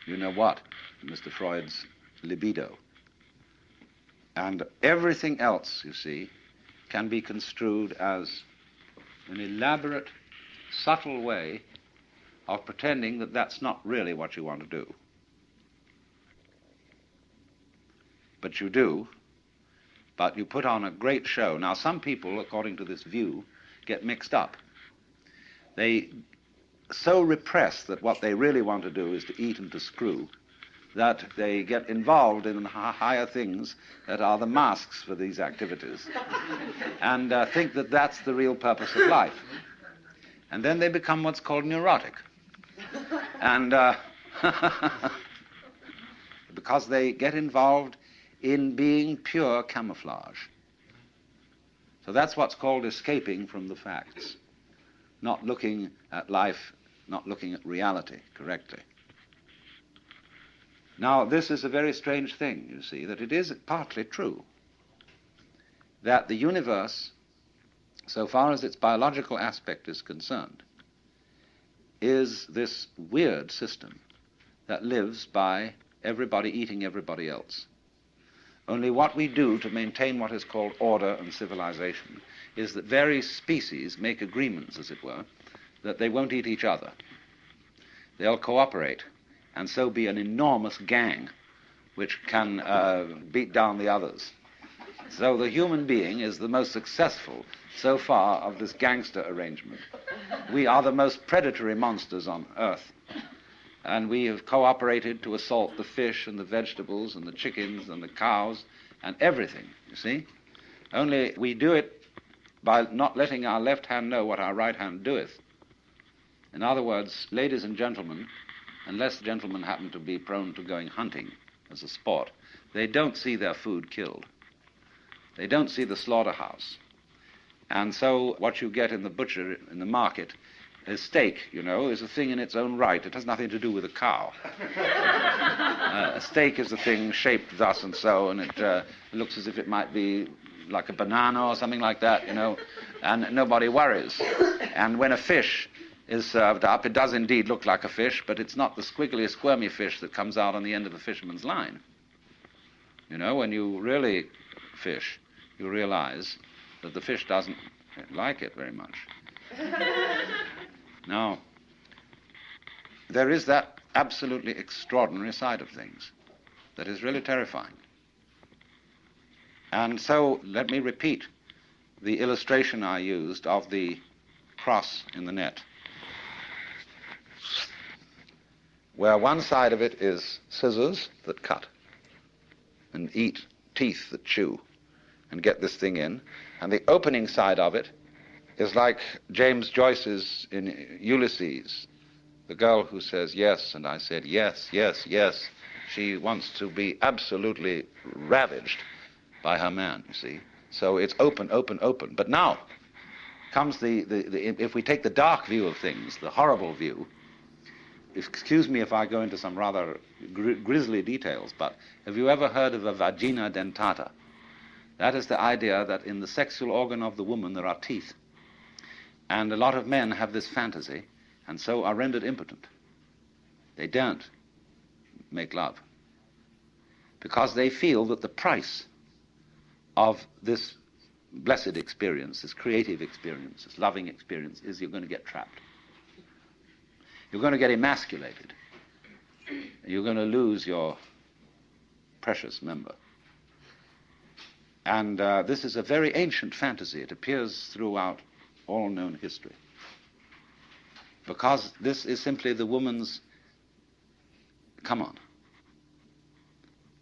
you know what, Mr. Freud's libido. And everything else, you see, can be construed as an elaborate, subtle way of pretending that that's not really what you want to do. but you do. But you put on a great show. Now, some people, according to this view, get mixed up. They so repress that what they really want to do is to eat and to screw, that they get involved in higher things that are the masks for these activities, and think that that's the real purpose of life. And then they become what's called neurotic. And because they get involved in being pure camouflage. So that's what's called escaping from the facts, not looking at life, not looking at reality correctly. Now, this is a very strange thing, you see, that it is partly true that the universe, so far as its biological aspect is concerned, is this weird system that lives by everybody eating everybody else. Only what we do to maintain what is called order and civilization is that various species make agreements, as it were, that they won't eat each other. They'll cooperate, and so be an enormous gang which can beat down the others. So the human being is the most successful so far of this gangster arrangement. We are the most predatory monsters on Earth, and we have cooperated to assault the fish and the vegetables and the chickens and the cows and everything, you see. Only we do it by not letting our left hand know what our right hand doeth. In other words, ladies and gentlemen, unless gentlemen happen to be prone to going hunting as a sport, they don't see their food killed. They don't see the slaughterhouse. And so what you get in the butcher, in the market, is steak, you know, is a thing in its own right. It has nothing to do with a cow. A steak is a thing shaped thus and so, and it looks as if it might be like a banana or something like that, you know, and nobody worries. And when a fish is served up, it does indeed look like a fish, but it's not the squiggly, squirmy fish that comes out on the end of a fisherman's line. You know, when you really fish, you realize that the fish doesn't like it very much. Now, there is that absolutely extraordinary side of things that is really terrifying. And so let me repeat the illustration I used of the cross in the net, where one side of it is scissors that cut and eat, teeth that chew and get this thing in, and the opening side of it is like James Joyce's in Ulysses, the girl who says yes, and I said yes, yes, yes. She wants to be absolutely ravaged by her man, you see. So it's open, open, open. But now comes if we take the dark view of things, the horrible view. Excuse me if I go into some rather grisly details, but have you ever heard of a vagina dentata? That is the idea that in the sexual organ of the woman there are teeth. And a lot of men have this fantasy, and so are rendered impotent. They don't make love, because they feel that the price of this blessed experience, this creative experience, this loving experience, is you're going to get trapped. You're going to get emasculated. You're going to lose your precious member. And this is a very ancient fantasy. It appears throughout all known history. Because this is simply the woman's come on,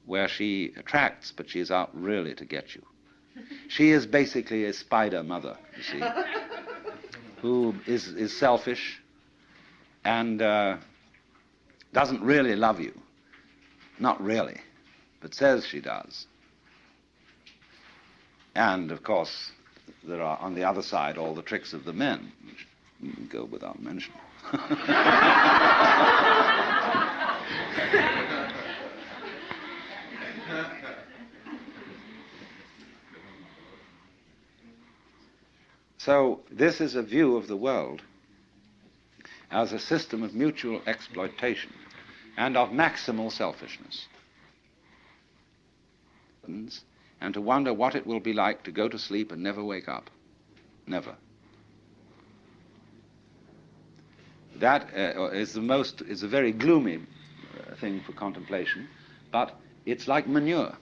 where she attracts, but she is out really to get you. She is basically a spider mother, you see, who is selfish and doesn't really love you. Not really, but says she does. And, of course, there are, on the other side, all the tricks of the men, which go without mention. So this is a view of the world as a system of mutual exploitation and of maximal selfishness. And to wonder what it will be like to go to sleep and never wake up. Never. That is a very gloomy thing for contemplation, but it's like manure.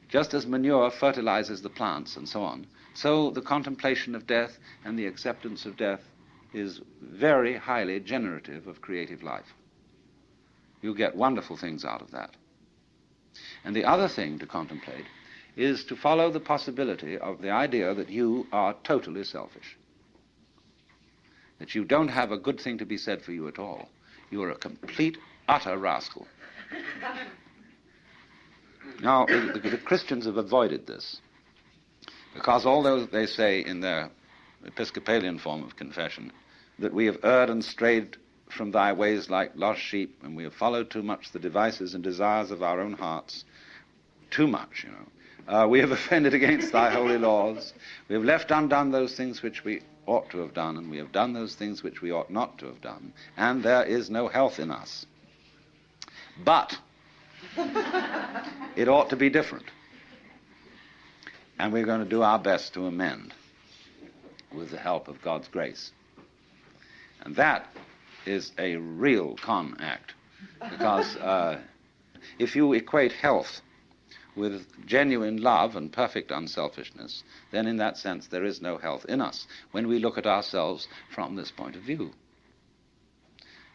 Just as manure fertilizes the plants and so on, so the contemplation of death and the acceptance of death is very highly generative of creative life. You get wonderful things out of that. And the other thing to contemplate is to follow the possibility of the idea that you are totally selfish, that you don't have a good thing to be said for you at all. You are a complete, utter rascal. Now, the Christians have avoided this, because although they say in their Episcopalian form of confession that we have erred and strayed from thy ways like lost sheep, and we have followed too much the devices and desires of our own hearts, too much, we have offended against thy holy laws, we have left undone those things which we ought to have done, and we have done those things which we ought not to have done, and there is no health in us. But it ought to be different. And we're going to do our best to amend with the help of God's grace. And that is a real con act, because if you equate health with genuine love and perfect unselfishness, then in that sense there is no health in us when we look at ourselves from this point of view.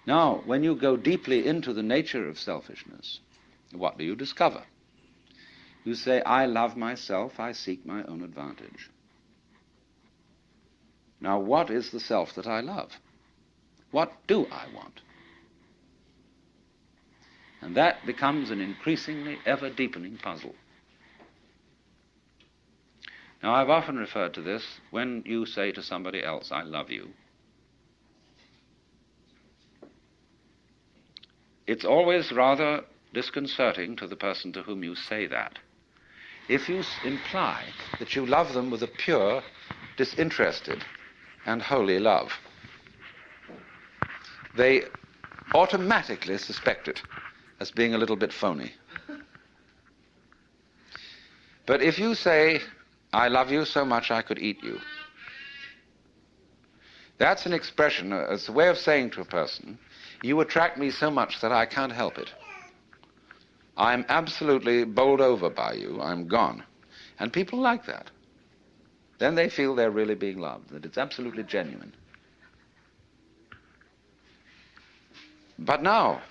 Now, when you go deeply into the nature of selfishness, what do you discover? You say, I love myself, I seek my own advantage. Now, what is the self that I love? What do I want? And that becomes an increasingly ever-deepening puzzle. Now, I've often referred to this when you say to somebody else, I love you. It's always rather disconcerting to the person to whom you say that if you imply that you love them with a pure, disinterested, and holy love. They automatically suspect it as being a little bit phony. But if you say, I love you so much I could eat you, that's an expression, it's a way of saying to a person, you attract me so much that I can't help it. I'm absolutely bowled over by you. I'm gone. And people like that. Then they feel they're really being loved, that it's absolutely genuine. But now,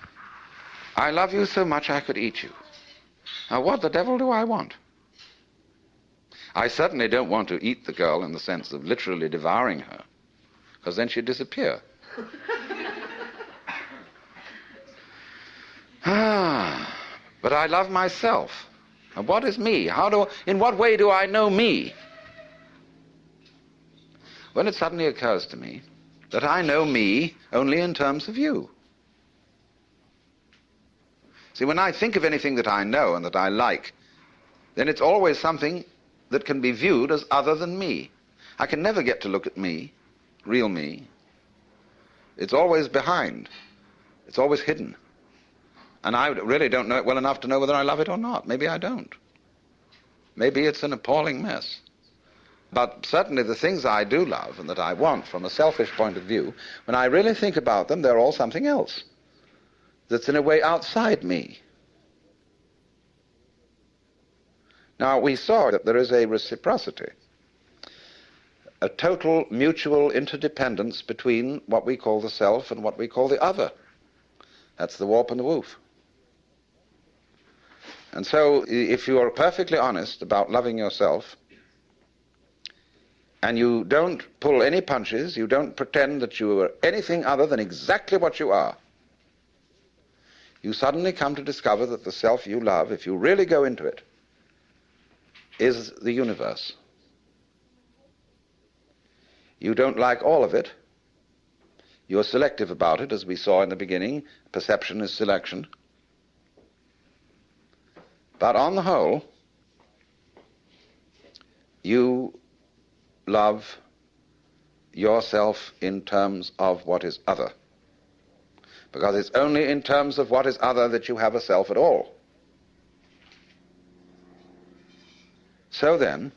I love you so much I could eat you. Now, what the devil do I want? I certainly don't want to eat the girl in the sense of literally devouring her, because then she'd disappear. But I love myself. And what is me? In what way do I know me? Well, it suddenly occurs to me that I know me only in terms of you. See, when I think of anything that I know and that I like, then it's always something that can be viewed as other than me. I can never get to look at me, real me. It's always behind. It's always hidden. And I really don't know it well enough to know whether I love it or not. Maybe I don't. Maybe it's an appalling mess. But certainly the things I do love and that I want from a selfish point of view, when I really think about them, they're all something else that's in a way outside me. Now, we saw that there is a reciprocity, a total mutual interdependence between what we call the self and what we call the other. That's the warp and the woof. And so, if you are perfectly honest about loving yourself, and you don't pull any punches, you don't pretend that you are anything other than exactly what you are, you suddenly come to discover that the self you love, if you really go into it, is the universe. You don't like all of it. You're selective about it, as we saw in the beginning. Perception is selection. But on the whole, you love yourself in terms of what is other. Because it's only in terms of what is other that you have a self at all. So then,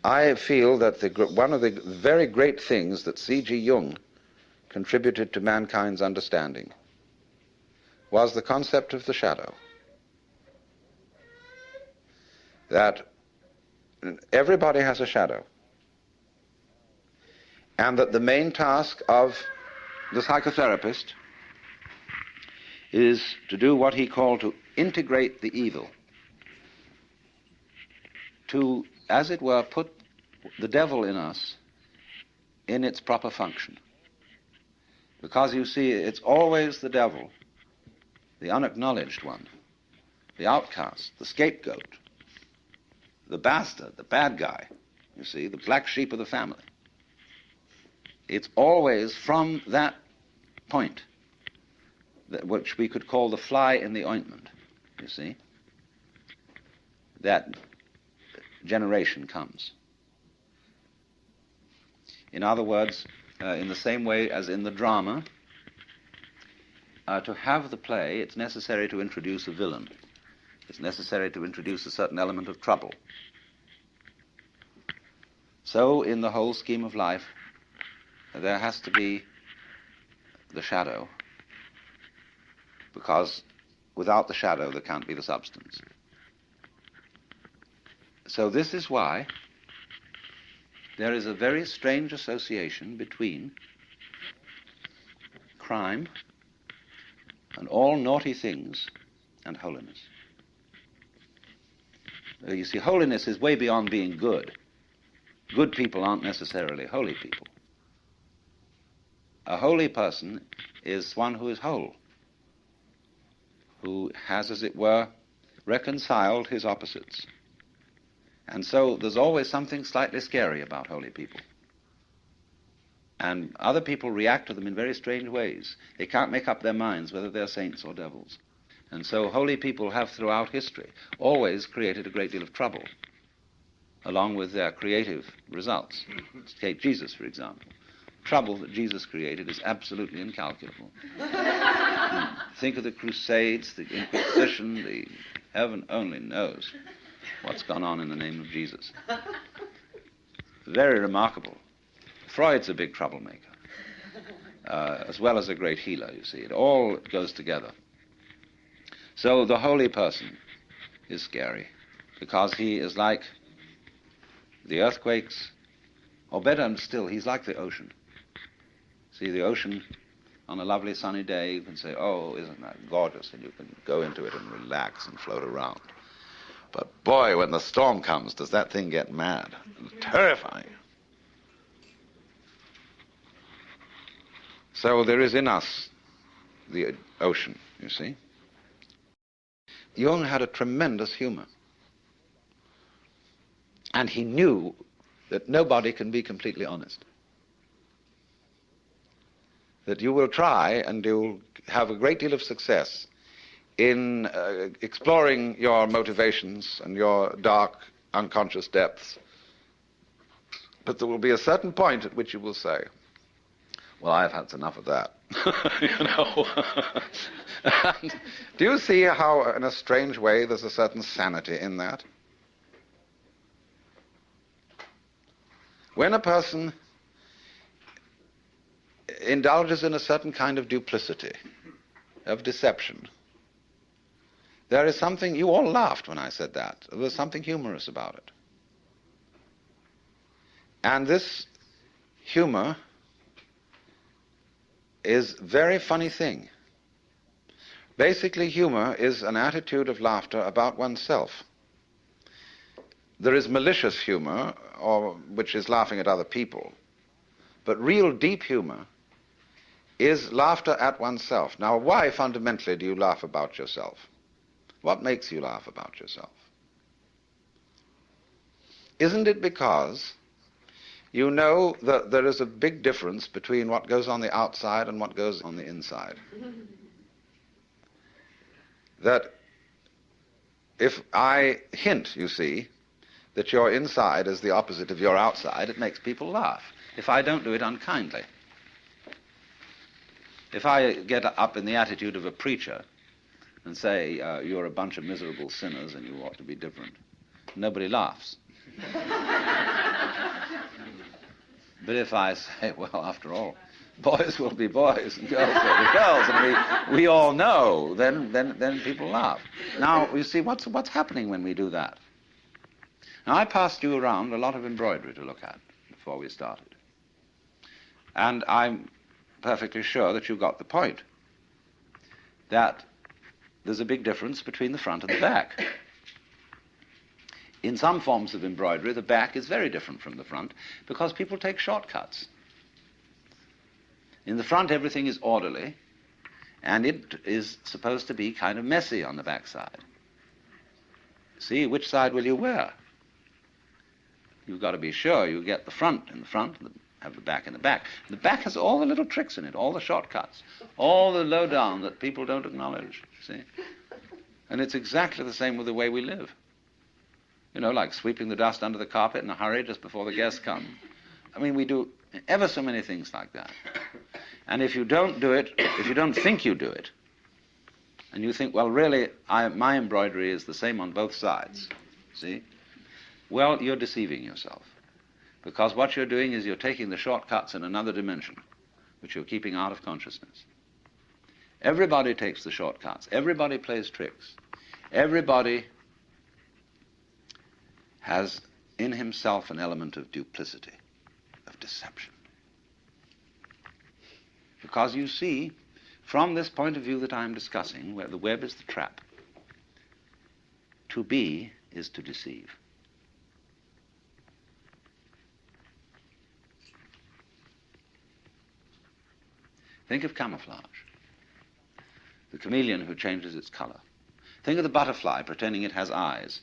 I feel that one of the very great things that C.G. Jung contributed to mankind's understanding was the concept of the shadow. that everybody has a shadow, and that the main task of the psychotherapist is to do what he called to integrate the evil, to, as it were, put the devil in us in its proper function. Because you see, it's always the devil, the unacknowledged one, the outcast, the scapegoat, the bastard, the bad guy, you see, the black sheep of the family. It's always from that point, which we could call the fly in the ointment, you see, that generation comes. In other words, in the same way as in the drama, to have the play, it's necessary to introduce a villain. It's necessary to introduce a certain element of trouble. So, in the whole scheme of life, there has to be the shadow, because without the shadow there can't be the substance. So this is why there is a very strange association between crime and all naughty things and holiness. You see, holiness is way beyond being good. Good people aren't necessarily holy people. A holy person is one who is whole, who has, as it were, reconciled his opposites. And so there's always something slightly scary about holy people. And other people react to them in very strange ways. They can't make up their minds whether they're saints or devils. And so holy people have throughout history always created a great deal of trouble, along with their creative results. Take Jesus, for example. Trouble that Jesus created is absolutely incalculable. Think of the Crusades, the Inquisition, the heaven only knows what's gone on in the name of Jesus. Very remarkable. Freud's a big troublemaker, as well as a great healer, you see. It all goes together. So the holy person is scary, because he is like the earthquakes, or better still, he's like the ocean. See, the ocean, on a lovely sunny day, you can say, oh, isn't that gorgeous, and you can go into it and relax and float around. But boy, when the storm comes, does that thing get mad. It's terrifying. So there is in us the ocean, you see. Jung had a tremendous humor. And he knew that nobody can be completely honest. That you will try and you'll have a great deal of success in exploring your motivations and your dark, unconscious depths. But there will be a certain point at which you will say, well, I've had enough of that. You know. And do you see how, in a strange way, there's a certain sanity in that? When a person indulges in a certain kind of duplicity, of deception, there is something, you all laughed when I said that, there's something humorous about it. And this humor is a very funny thing. Basically, humor is an attitude of laughter about oneself. There is malicious humor, which is laughing at other people. But real deep humor is laughter at oneself. Now, why fundamentally do you laugh about yourself? What makes you laugh about yourself? Isn't it because you know that there is a big difference between what goes on the outside and what goes on the inside? That if I hint, you see, that your inside is the opposite of your outside, it makes people laugh. If I don't do it unkindly. If I get up in the attitude of a preacher and say, you're a bunch of miserable sinners and you ought to be different, nobody laughs. But if I say, well, after all, boys will be boys and girls will be girls, and we all know, then people laugh. Now, you see, what's happening when we do that? Now, I passed you around a lot of embroidery to look at before we started. And I'm perfectly sure that you got the point, that there's a big difference between the front and the back. In some forms of embroidery, the back is very different from the front because people take shortcuts. In the front, everything is orderly, and it is supposed to be kind of messy on the back side. See, which side will you wear? You've got to be sure you get the front in the front and have the back in the back. The back has all the little tricks in it, all the shortcuts, all the lowdown that people don't acknowledge, see? And it's exactly the same with the way we live. You know, like sweeping the dust under the carpet in a hurry just before the guests come. I mean, we do ever so many things like that. And if you don't do it, if you don't think you do it, and you think, well, really, my embroidery is the same on both sides, see? Well, you're deceiving yourself. Because what you're doing is you're taking the shortcuts in another dimension, which you're keeping out of consciousness. Everybody takes the shortcuts. Everybody plays tricks. Everybody has in himself an element of duplicity, of deception. Because you see, from this point of view that I'm discussing, where the web is the trap, to be is to deceive. Think of camouflage, the chameleon who changes its color. Think of the butterfly pretending it has eyes.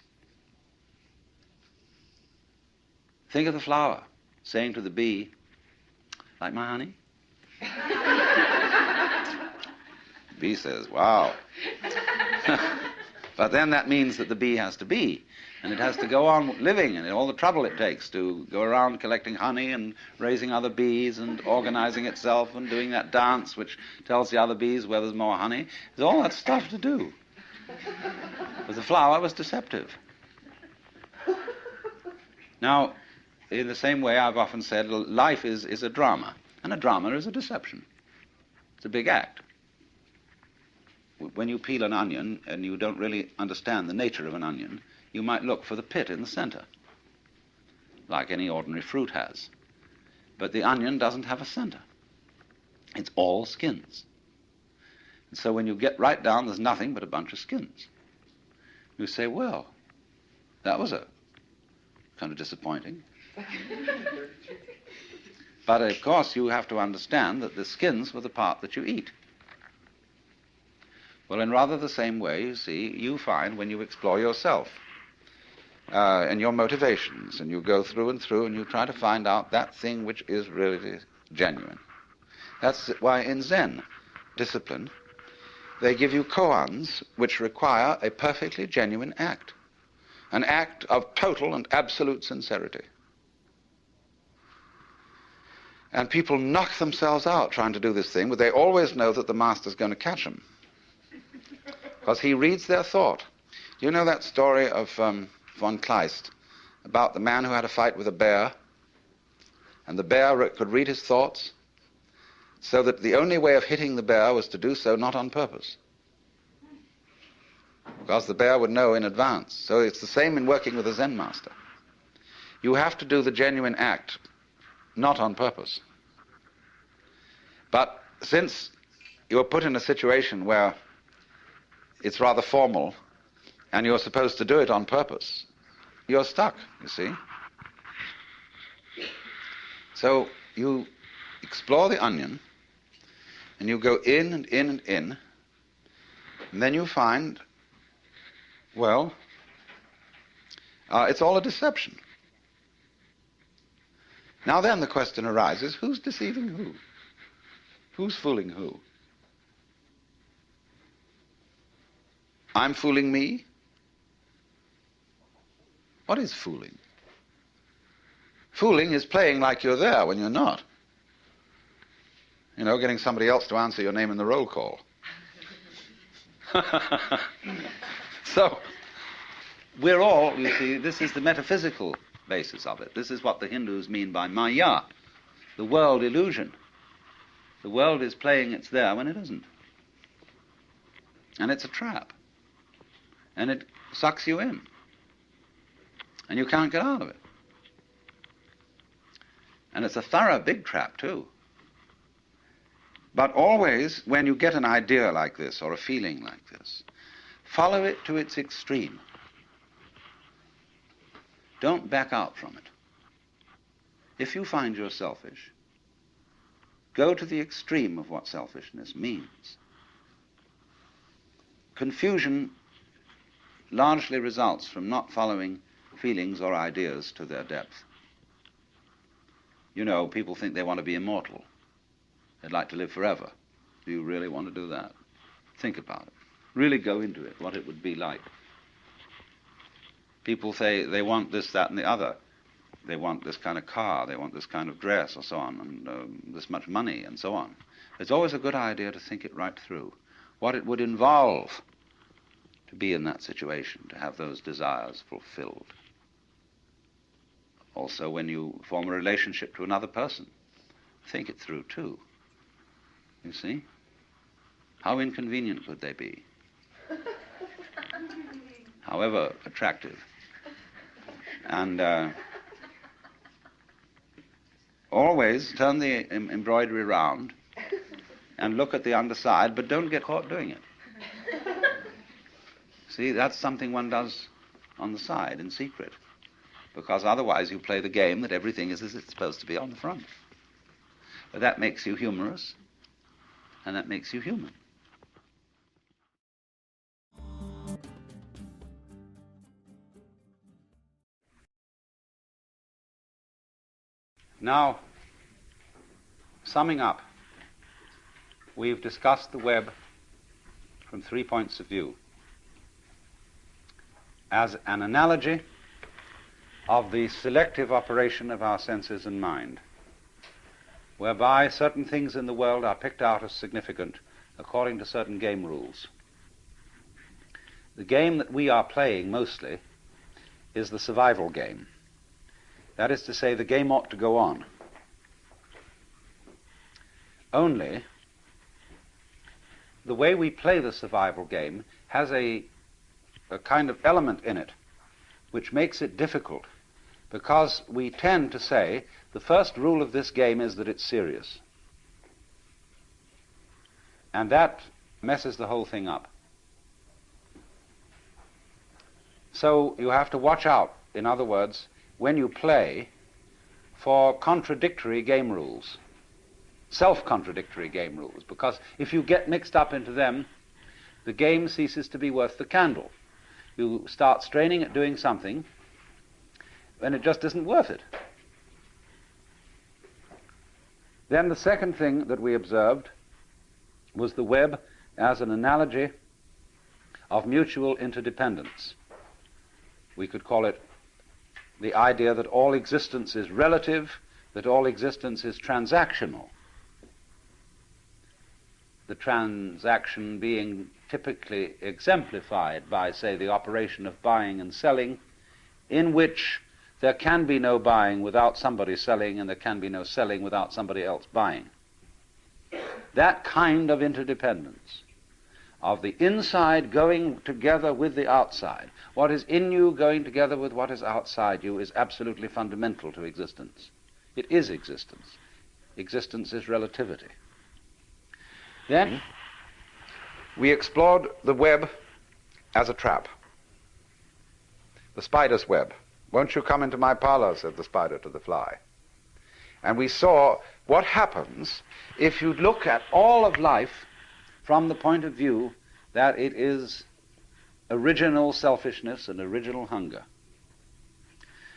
Think of the flower saying to the bee, like my honey? The bee says, wow. But then that means that the bee has to be, and it has to go on living, and all the trouble it takes to go around collecting honey and raising other bees and organizing itself and doing that dance which tells the other bees where there's more honey. There's all that stuff to do. But the flower was deceptive. Now, in the same way, I've often said life is a drama, and a drama is a deception. It's a big act. When you peel an onion and you don't really understand the nature of an onion, you might look for the pit in the center, like any ordinary fruit has. But the onion doesn't have a center. It's all skins. And so when you get right down, there's nothing but a bunch of skins. You say, well, that was a kind of disappointing. But of course you have to understand that the skins were the part that you eat. Well, in rather the same way, you see, you find when you explore yourself and your motivations, and you go through and through and you try to find out that thing which is really genuine. That's why in Zen discipline, they give you koans which require a perfectly genuine act, an act of total and absolute sincerity. And people knock themselves out trying to do this thing, but they always know that the master's going to catch them, because he reads their thought. Do you know that story of von Kleist about the man who had a fight with a bear, and the bear could read his thoughts, so that the only way of hitting the bear was to do so not on purpose, because the bear would know in advance. So it's the same in working with a Zen master. You have to do the genuine act not on purpose. But since you're put in a situation where it's rather formal and you're supposed to do it on purpose, you're stuck, you see. So you explore the onion and you go in and in and in, and then you find, well, it's all a deception. Now then the question arises, who's deceiving who? Who's fooling who? I'm fooling me? What is fooling? Fooling is playing like you're there when you're not. You know, getting somebody else to answer your name in the roll call. So, we're all, you see, this is the metaphysical basis of it. This is what the Hindus mean by Maya, the world illusion. The world is playing it's there when it isn't. And it's a trap. And it sucks you in. And you can't get out of it. And it's a thorough big trap, too. But always, when you get an idea like this, or a feeling like this, follow it to its extreme. Don't back out from it. If you find you're selfish, go to the extreme of what selfishness means. Confusion largely results from not following feelings or ideas to their depth. You know, people think they want to be immortal. They'd like to live forever. Do you really want to do that? Think about it. Really go into it, what it would be like. People say they want this, that, and the other. They want this kind of car, they want this kind of dress, or so on, and this much money, and so on. It's always a good idea to think it right through. What it would involve to be in that situation, to have those desires fulfilled. Also, when you form a relationship to another person, think it through too. You see? How inconvenient could they be? However attractive. And always turn the embroidery round and look at the underside, but don't get caught doing it. See, that's something one does on the side in secret, because otherwise you play the game that everything is as it's supposed to be on the front. But that makes you humorous, and that makes you human. Now, summing up, we've discussed the web from 3 points of view. As an analogy of the selective operation of our senses and mind, whereby certain things in the world are picked out as significant according to certain game rules. The game that we are playing mostly is the survival game. That is to say, the game ought to go on. Only, the way we play the survival game has a kind of element in it which makes it difficult, because we tend to say the first rule of this game is that it's serious. And that messes the whole thing up. So you have to watch out, in other words, when you play, for contradictory game rules, self-contradictory game rules, because if you get mixed up into them, the game ceases to be worth the candle. You start straining at doing something, and it just isn't worth it. Then the second thing that we observed was the web as an analogy of mutual interdependence. We could call it the idea that all existence is relative, that all existence is transactional. The transaction being typically exemplified by, say, the operation of buying and selling, in which there can be no buying without somebody selling, and there can be no selling without somebody else buying. That kind of interdependence, of the inside going together with the outside, what is in you going together with what is outside you, is absolutely fundamental to existence. It is existence. Existence is relativity. Then we explored the web as a trap, the spider's web. "Won't you come into my parlor," said the spider to the fly. And we saw what happens if you look at all of life from the point of view that it is original selfishness and original hunger.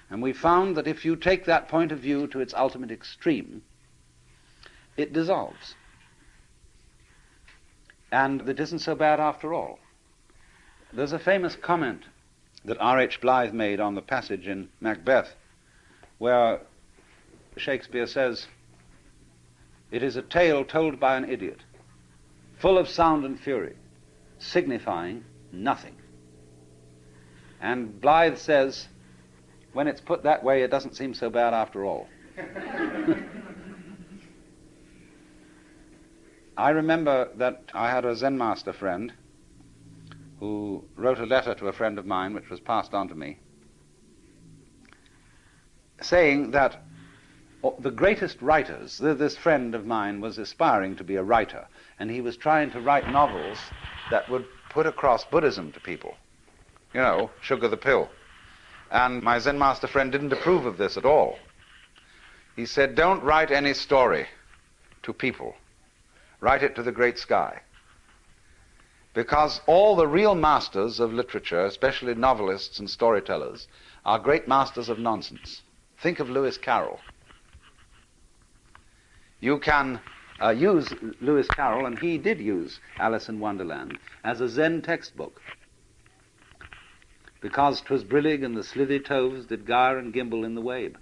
And we found that if you take that point of view to its ultimate extreme, it dissolves. And it isn't so bad after all. There's a famous comment that R.H. Blythe made on the passage in Macbeth, where Shakespeare says, "It is a tale told by an idiot, full of sound and fury, signifying nothing." And Blythe says, when it's put that way, it doesn't seem so bad after all. I remember that I had a Zen master friend who wrote a letter to a friend of mine, which was passed on to me, saying that the greatest writers, this friend of mine was aspiring to be a writer, and he was trying to write novels that would put across Buddhism to people. You know, sugar the pill. And my Zen master friend didn't approve of this at all. He said, don't write any story to people. Write it to the great sky. Because all the real masters of literature, especially novelists and storytellers, are great masters of nonsense. Think of Lewis Carroll. You can use Lewis Carroll, and he did use Alice in Wonderland, as a Zen textbook. Because 'twas brillig and the slithy toves did gyre and gimble in the wabe.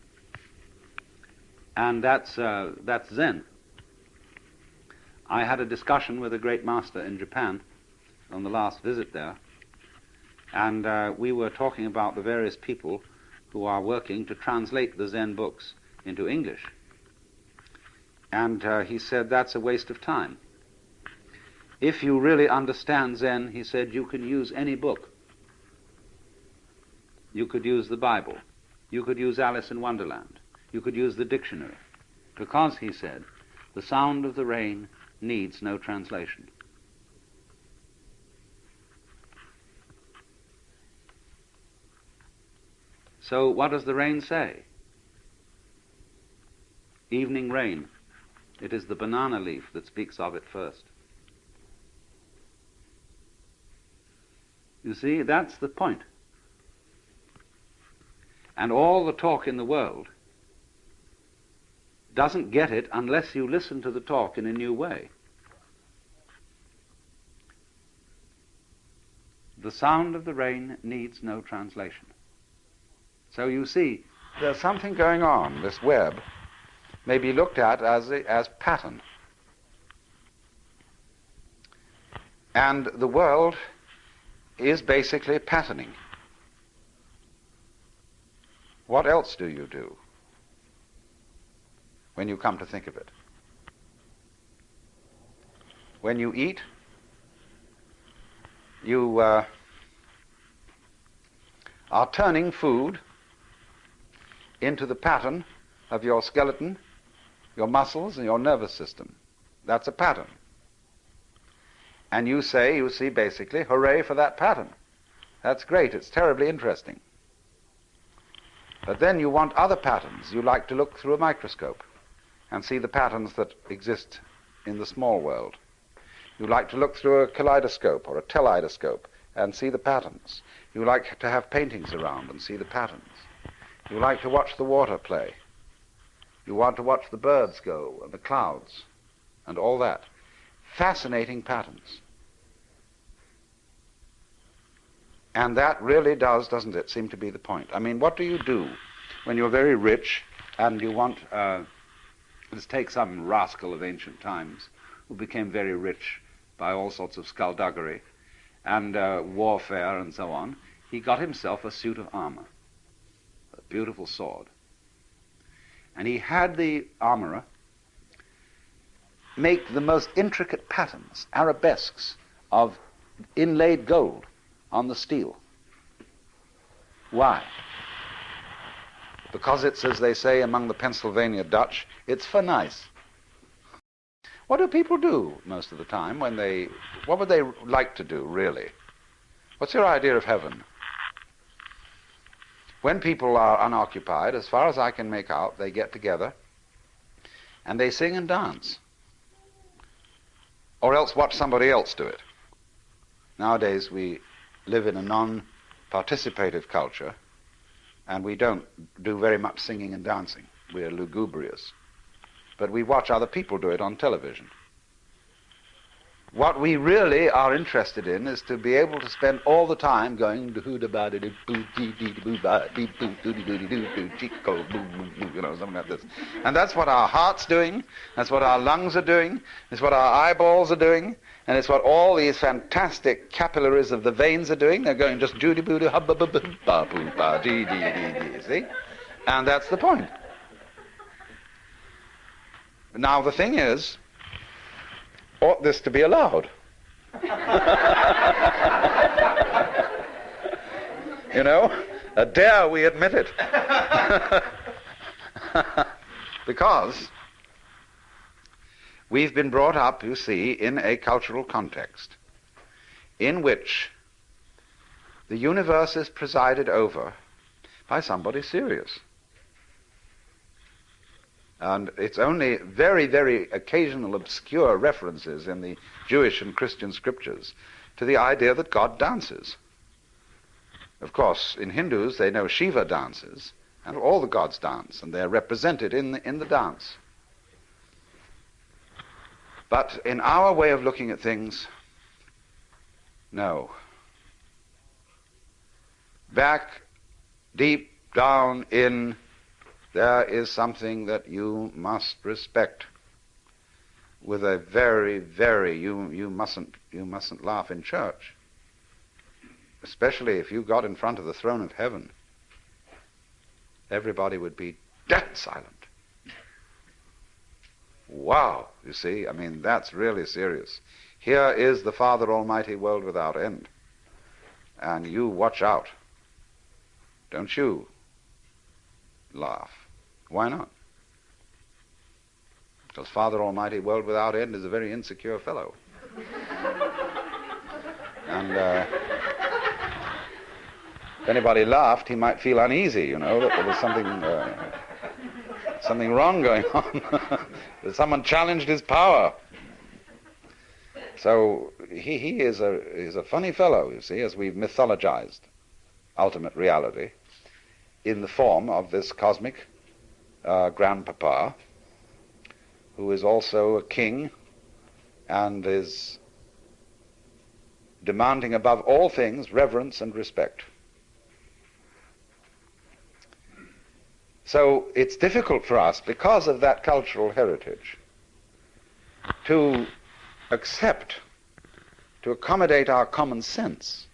And that's Zen. I had a discussion with a great master in Japan on the last visit there, and we were talking about the various people who are working to translate the Zen books into English. And he said, that's a waste of time. If you really understand Zen, he said, you can use any book. You could use the Bible. You could use Alice in Wonderland. You could use the dictionary. Because, he said, the sound of the rain needs no translation. So what does the rain say? Evening rain. It is the banana leaf that speaks of it first. You see, that's the point. And all the talk in the world doesn't get it unless you listen to the talk in a new way. The sound of the rain needs no translation. So you see, there's something going on. This web may be looked at as pattern. And the world is basically patterning. What else do you do when you come to think of it? When you eat, you are turning food into the pattern of your skeleton, your muscles, and your nervous system. That's a pattern. And you see basically, hooray for that pattern. That's great, it's terribly interesting. But then you want other patterns. You like to look through a microscope and see the patterns that exist in the small world. You like to look through a kaleidoscope or a teleidoscope and see the patterns. You like to have paintings around and see the patterns. You like to watch the water play. You want to watch the birds go and the clouds and all that. Fascinating patterns. And that really does, doesn't it, seem to be the point. I mean, what do you do when you're very rich and you want, let's take some rascal of ancient times who became very rich by all sorts of skullduggery and warfare and so on. He got himself a suit of armor, a beautiful sword. And he had the armorer make the most intricate patterns, arabesques of inlaid gold on the steel. Why? Because it's, as they say among the Pennsylvania Dutch, it's for nice. What do people do most of the time when what would they like to do, really? What's your idea of heaven? When people are unoccupied, as far as I can make out, they get together and they sing and dance. Or else watch somebody else do it. Nowadays we live in a non-participative culture, and we don't do very much singing and dancing. We're lugubrious. But we watch other people do it on television. What we really are interested in is to be able to spend all the time going, you know, something like this. And that's what our heart's doing, that's what our lungs are doing, it's what our eyeballs are doing, and it's what all these fantastic capillaries of the veins are doing. They're going just doody-boo-doo, hubba-boo-ba-dee-dee-dee-dee, see? And that's the point. Now the thing is, ought this to be allowed? You know, dare we admit it? Because we've been brought up, you see, in a cultural context in which the universe is presided over by somebody serious. And it's only very, very occasional obscure references in the Jewish and Christian scriptures to the idea that God dances. Of course, in Hindus, they know Shiva dances, and all the gods dance, and they're represented in the dance. But in our way of looking at things, no. Back, deep down in, there is something that you must respect with a very, very, you mustn't laugh in church. Especially if you got in front of the throne of heaven. Everybody would be dead silent. Wow, you see, I mean, that's really serious. Here is the Father Almighty, world without end. And you watch out. Don't you laugh. Why not? Because Father Almighty, world without end is a very insecure fellow. And if anybody laughed, he might feel uneasy, you know, that there was something wrong going on. That someone challenged his power. So he is a funny fellow, you see, as we've mythologized ultimate reality in the form of this cosmic grandpapa, who is also a king and is demanding above all things reverence and respect. So it's difficult for us, because of that cultural heritage, to accept, to accommodate our common sense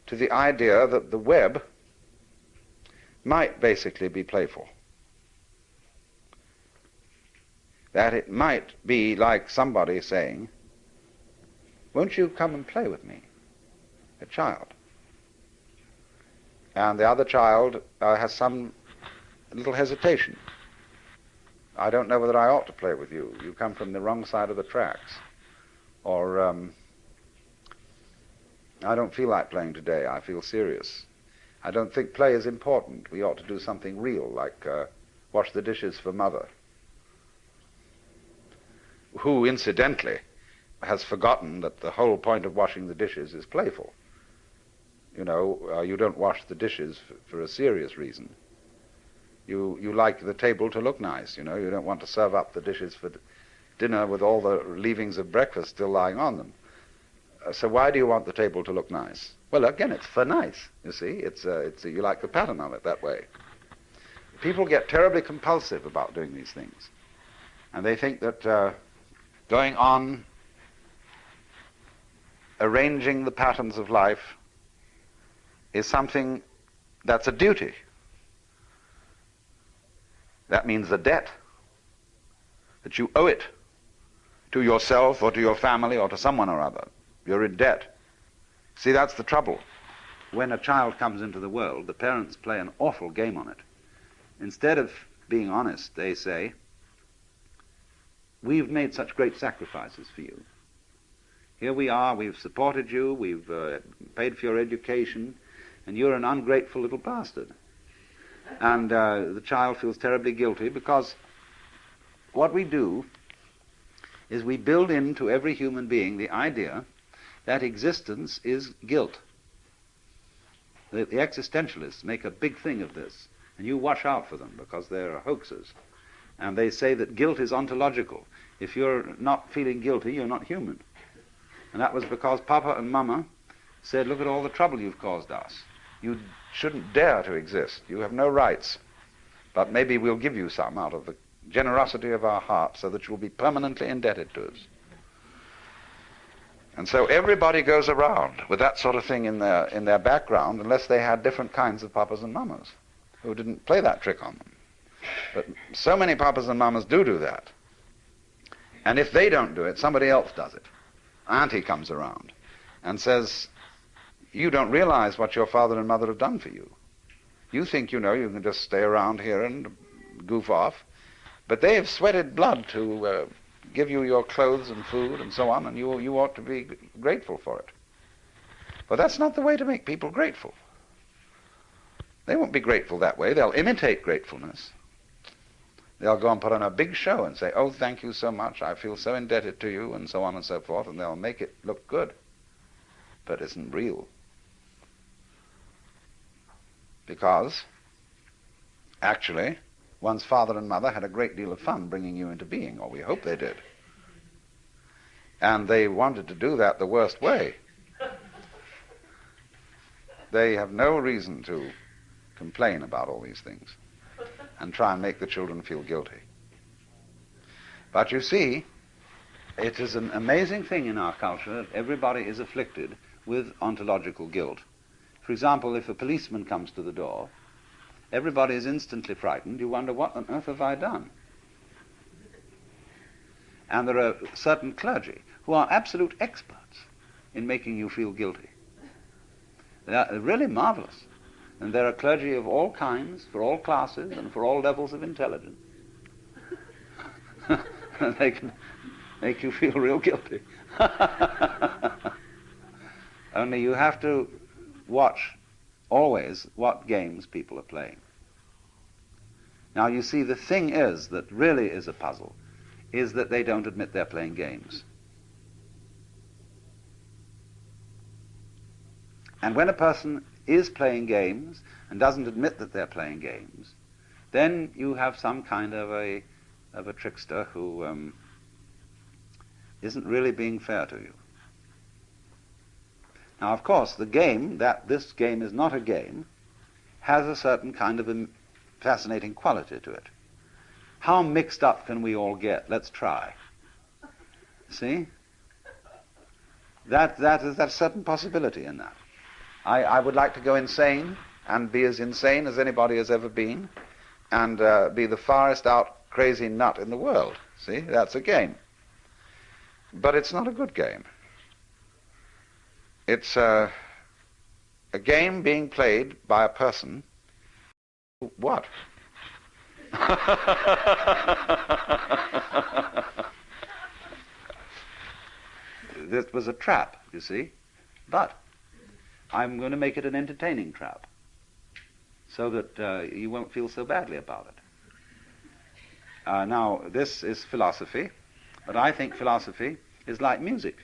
to the idea that the web might basically be playful. That it might be like somebody saying, "Won't you come and play with me?" A child. And the other child has some little hesitation. "I don't know whether I ought to play with you. You come from the wrong side of the tracks." Or, "I don't feel like playing today. I feel serious. I don't think play is important. We ought to do something real, like wash the dishes for Mother." Who, incidentally, has forgotten that the whole point of washing the dishes is playful. You know, you don't wash the dishes for a serious reason. You like the table to look nice, you know. You don't want to serve up the dishes for dinner with all the leavings of breakfast still lying on them. So why do you want the table to look nice? Well, again, it's for nice, you see. You like the pattern of it that way. People get terribly compulsive about doing these things. And they think that going on arranging the patterns of life is something that's a duty. That means a debt, that you owe it to yourself or to your family or to someone or other. You're in debt. See, that's the trouble. When a child comes into the world, the parents play an awful game on it. Instead of being honest, they say, "We've made such great sacrifices for you. Here we are, we've supported you, we've paid for your education, and you're an ungrateful little bastard." And the child feels terribly guilty, because what we do is we build into every human being the idea that existence is guilt. The existentialists make a big thing of this, and you watch out for them, because they're hoaxers. And they say that guilt is ontological. If you're not feeling guilty, you're not human. And that was because Papa and Mama said, "Look at all the trouble you've caused us. You shouldn't dare to exist. You have no rights. But maybe we'll give you some out of the generosity of our heart, so that you'll be permanently indebted to us." And so everybody goes around with that sort of thing in their background, unless they had different kinds of papas and mamas who didn't play that trick on them. But so many papas and mamas do that. And if they don't do it, somebody else does it. Auntie comes around and says, "You don't realize what your father and mother have done for you. You think, you know, you can just stay around here and goof off, but they have sweated blood to give you your clothes and food and so on, and you ought to be grateful for it. But that's not the way to make people grateful. They won't be grateful that way. They'll imitate gratefulness. They'll go and put on a big show and say, oh, thank you so much, I feel so indebted to you, and so on and so forth, and they'll make it look good, but it isn't real. Because, actually, one's father and mother had a great deal of fun bringing you into being, or we hope they did. And they wanted to do that the worst way. They have no reason to complain about all these things and try and make the children feel guilty. But you see, it is an amazing thing in our culture that everybody is afflicted with ontological guilt. For example, if a policeman comes to the door, everybody is instantly frightened. You wonder, what on earth have I done? And there are certain clergy who are absolute experts in making you feel guilty. They are really marvelous. And there are clergy of all kinds, for all classes, and for all levels of intelligence. They can make you feel real guilty. Only you have to watch always what games people are playing. Now you see, the thing is that really is a puzzle, is that they don't admit they're playing games. And when a person is playing games and doesn't admit that they're playing games, then you have some kind of a trickster who isn't really being fair to you. Now, of course, the game, that this game is not a game, has a certain kind of a fascinating quality to it. How mixed up can we all get? Let's try. See? That's a certain possibility in that. I would like to go insane and be as insane as anybody has ever been and be the farthest out crazy nut in the world. See? That's a game. But it's not a good game. It's a game being played by a person. What? This was a trap, you see. But I'm going to make it an entertaining trap so that you won't feel so badly about it. Now, this is philosophy, but I think philosophy is like music.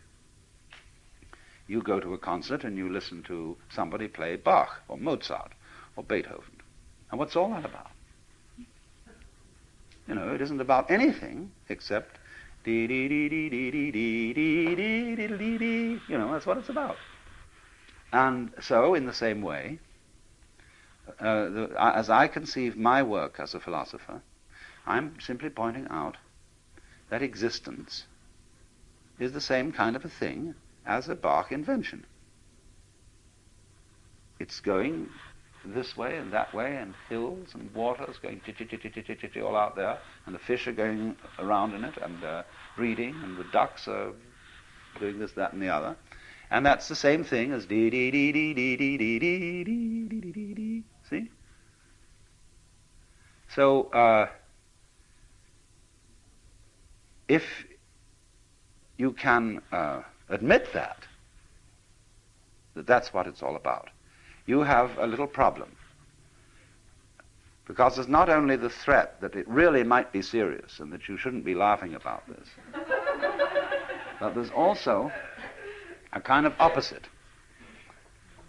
You go to a concert and you listen to somebody play Bach or Mozart or Beethoven. And what's all that about? You know, it isn't about anything except dee dee dee dee dee dee dee dee dee dee dee dee. You know, that's what it's about. And so, in the same way, as I conceive my work as a philosopher, I'm simply pointing out that existence is the same kind of a thing as a Bach invention. It's going this way and that way, and hills and waters going all out there, and the fish are going around in it and breeding, and the ducks are doing this, that, and the other. And that's the same thing as dee dee dee dee dee dee dee dee dee dee dee dee dee. See? So if you can admit that that's what it's all about, you have a little problem. Because there's not only the threat that it really might be serious and that you shouldn't be laughing about this, but there's also a kind of opposite.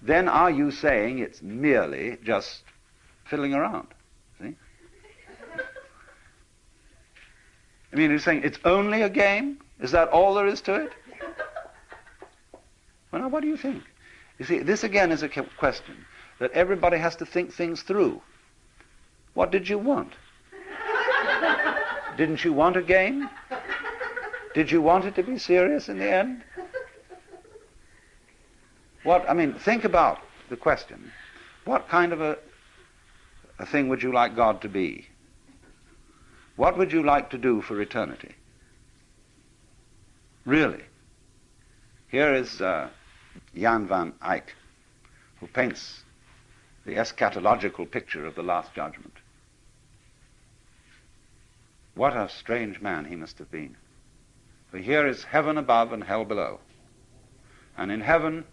Then are you saying it's merely just fiddling around? See? I mean, you're saying it's only a game? Is that all there is to it? Well, now, what do you think? You see, this again is a question that everybody has to think things through. What did you want? Didn't you want a game? Did you want it to be serious in the end? Think about the question. What kind of a thing would you like God to be? What would you like to do for eternity? Really? Here is Jan van Eyck, who paints the eschatological picture of the Last Judgment. What a strange man he must have been. For here is heaven above and hell below. And in heaven,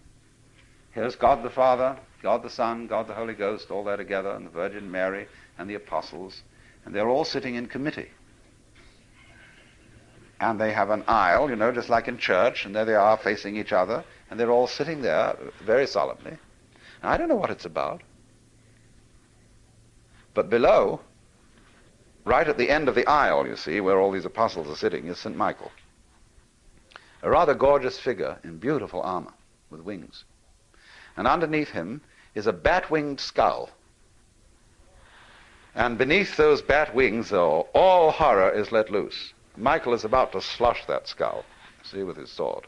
here's God the Father, God the Son, God the Holy Ghost, all there together, and the Virgin Mary and the apostles, and they're all sitting in committee. And they have an aisle, just like in church, and there they are facing each other, and they're all sitting there very solemnly. Now, I don't know what it's about. But below, right at the end of the aisle, you see, where all these apostles are sitting, is St. Michael. A rather gorgeous figure in beautiful armor with wings. And underneath him is a bat-winged skull. And beneath those bat wings, though, all horror is let loose. Michael is about to slush that skull, see, with his sword.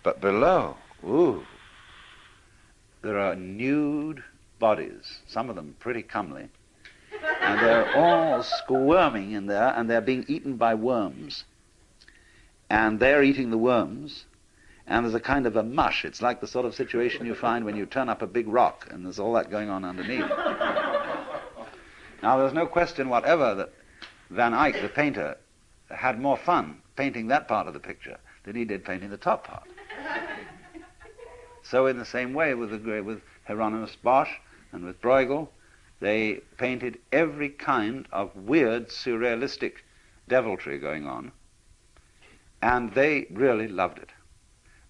But below, there are nude bodies, some of them pretty comely, and they're all squirming in there, and they're being eaten by worms. And they're eating the worms, and there's a kind of a mush. It's like the sort of situation you find when you turn up a big rock, and there's all that going on underneath. Now, there's no question whatever that Van Eyck, the painter, had more fun painting that part of the picture than he did painting the top part. So in the same way with Hieronymus Bosch and with Bruegel, they painted every kind of weird, surrealistic deviltry going on, and they really loved it,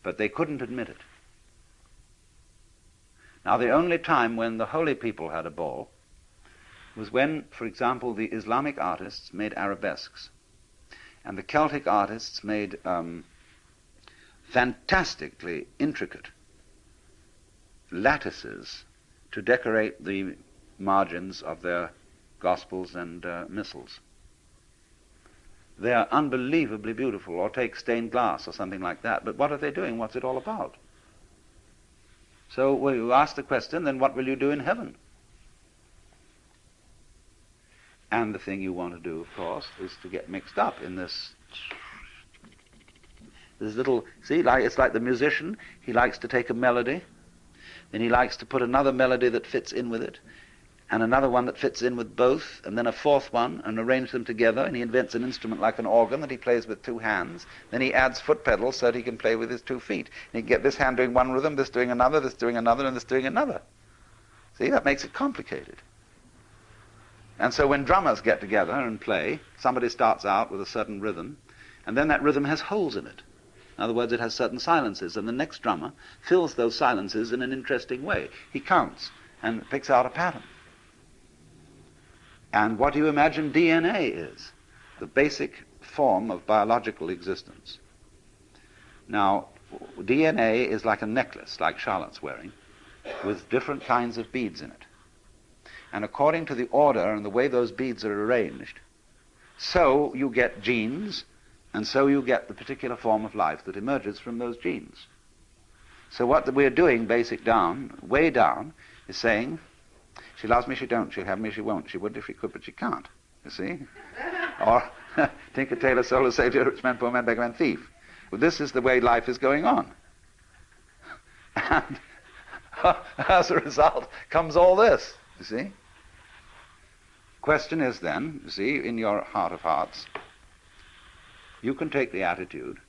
but they couldn't admit it. Now, the only time when the holy people had a ball was when, for example, the Islamic artists made arabesques, and the Celtic artists made fantastically intricate lattices to decorate the margins of their gospels and missals. They are unbelievably beautiful, or take stained glass or something like that, but what are they doing? What's it all about? So you ask the question, then what will you do in heaven? And the thing you want to do, of course, is to get mixed up in this little, see, it's like the musician. He likes to take a melody, then he likes to put another melody that fits in with it, and another one that fits in with both, and then a fourth one, and arrange them together, and he invents an instrument like an organ that he plays with two hands. Then he adds foot pedals so that he can play with his 2 feet. And he can get this hand doing one rhythm, this doing another, this doing another, and this doing another. See, that makes it complicated. And so when drummers get together and play, somebody starts out with a certain rhythm, and then that rhythm has holes in it. In other words, it has certain silences, and the next drummer fills those silences in an interesting way. He counts and picks out a pattern. And what do you imagine DNA is? The basic form of biological existence. Now, DNA is like a necklace, like Charlotte's wearing, with different kinds of beads in it. And according to the order and the way those beads are arranged, so you get genes, and so you get the particular form of life that emerges from those genes. So what we're doing, basic down, way down, is saying, she loves me, she don't, she'll have me, she won't, she would if she could, but she can't, you see? Or, Tinker, Tailor, Solar, Savior, Rich Man, Poor Man, Beggar Man, Thief. Well, this is the way life is going on. And as a result comes all this, you see? Question is then, you see, in your heart of hearts, you can take the attitude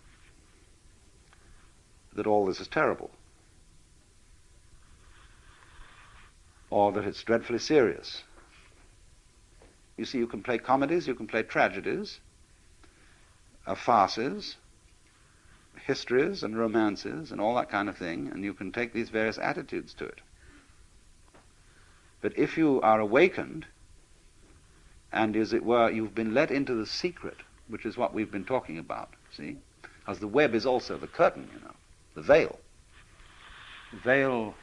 that all this is terrible, or that it's dreadfully serious. You see, you can play comedies, you can play tragedies, farces, histories and romances and all that kind of thing, and you can take these various attitudes to it. But if you are awakened, and as it were, you've been let into the secret, which is what we've been talking about, see? Because the web is also the curtain, the veil. The veil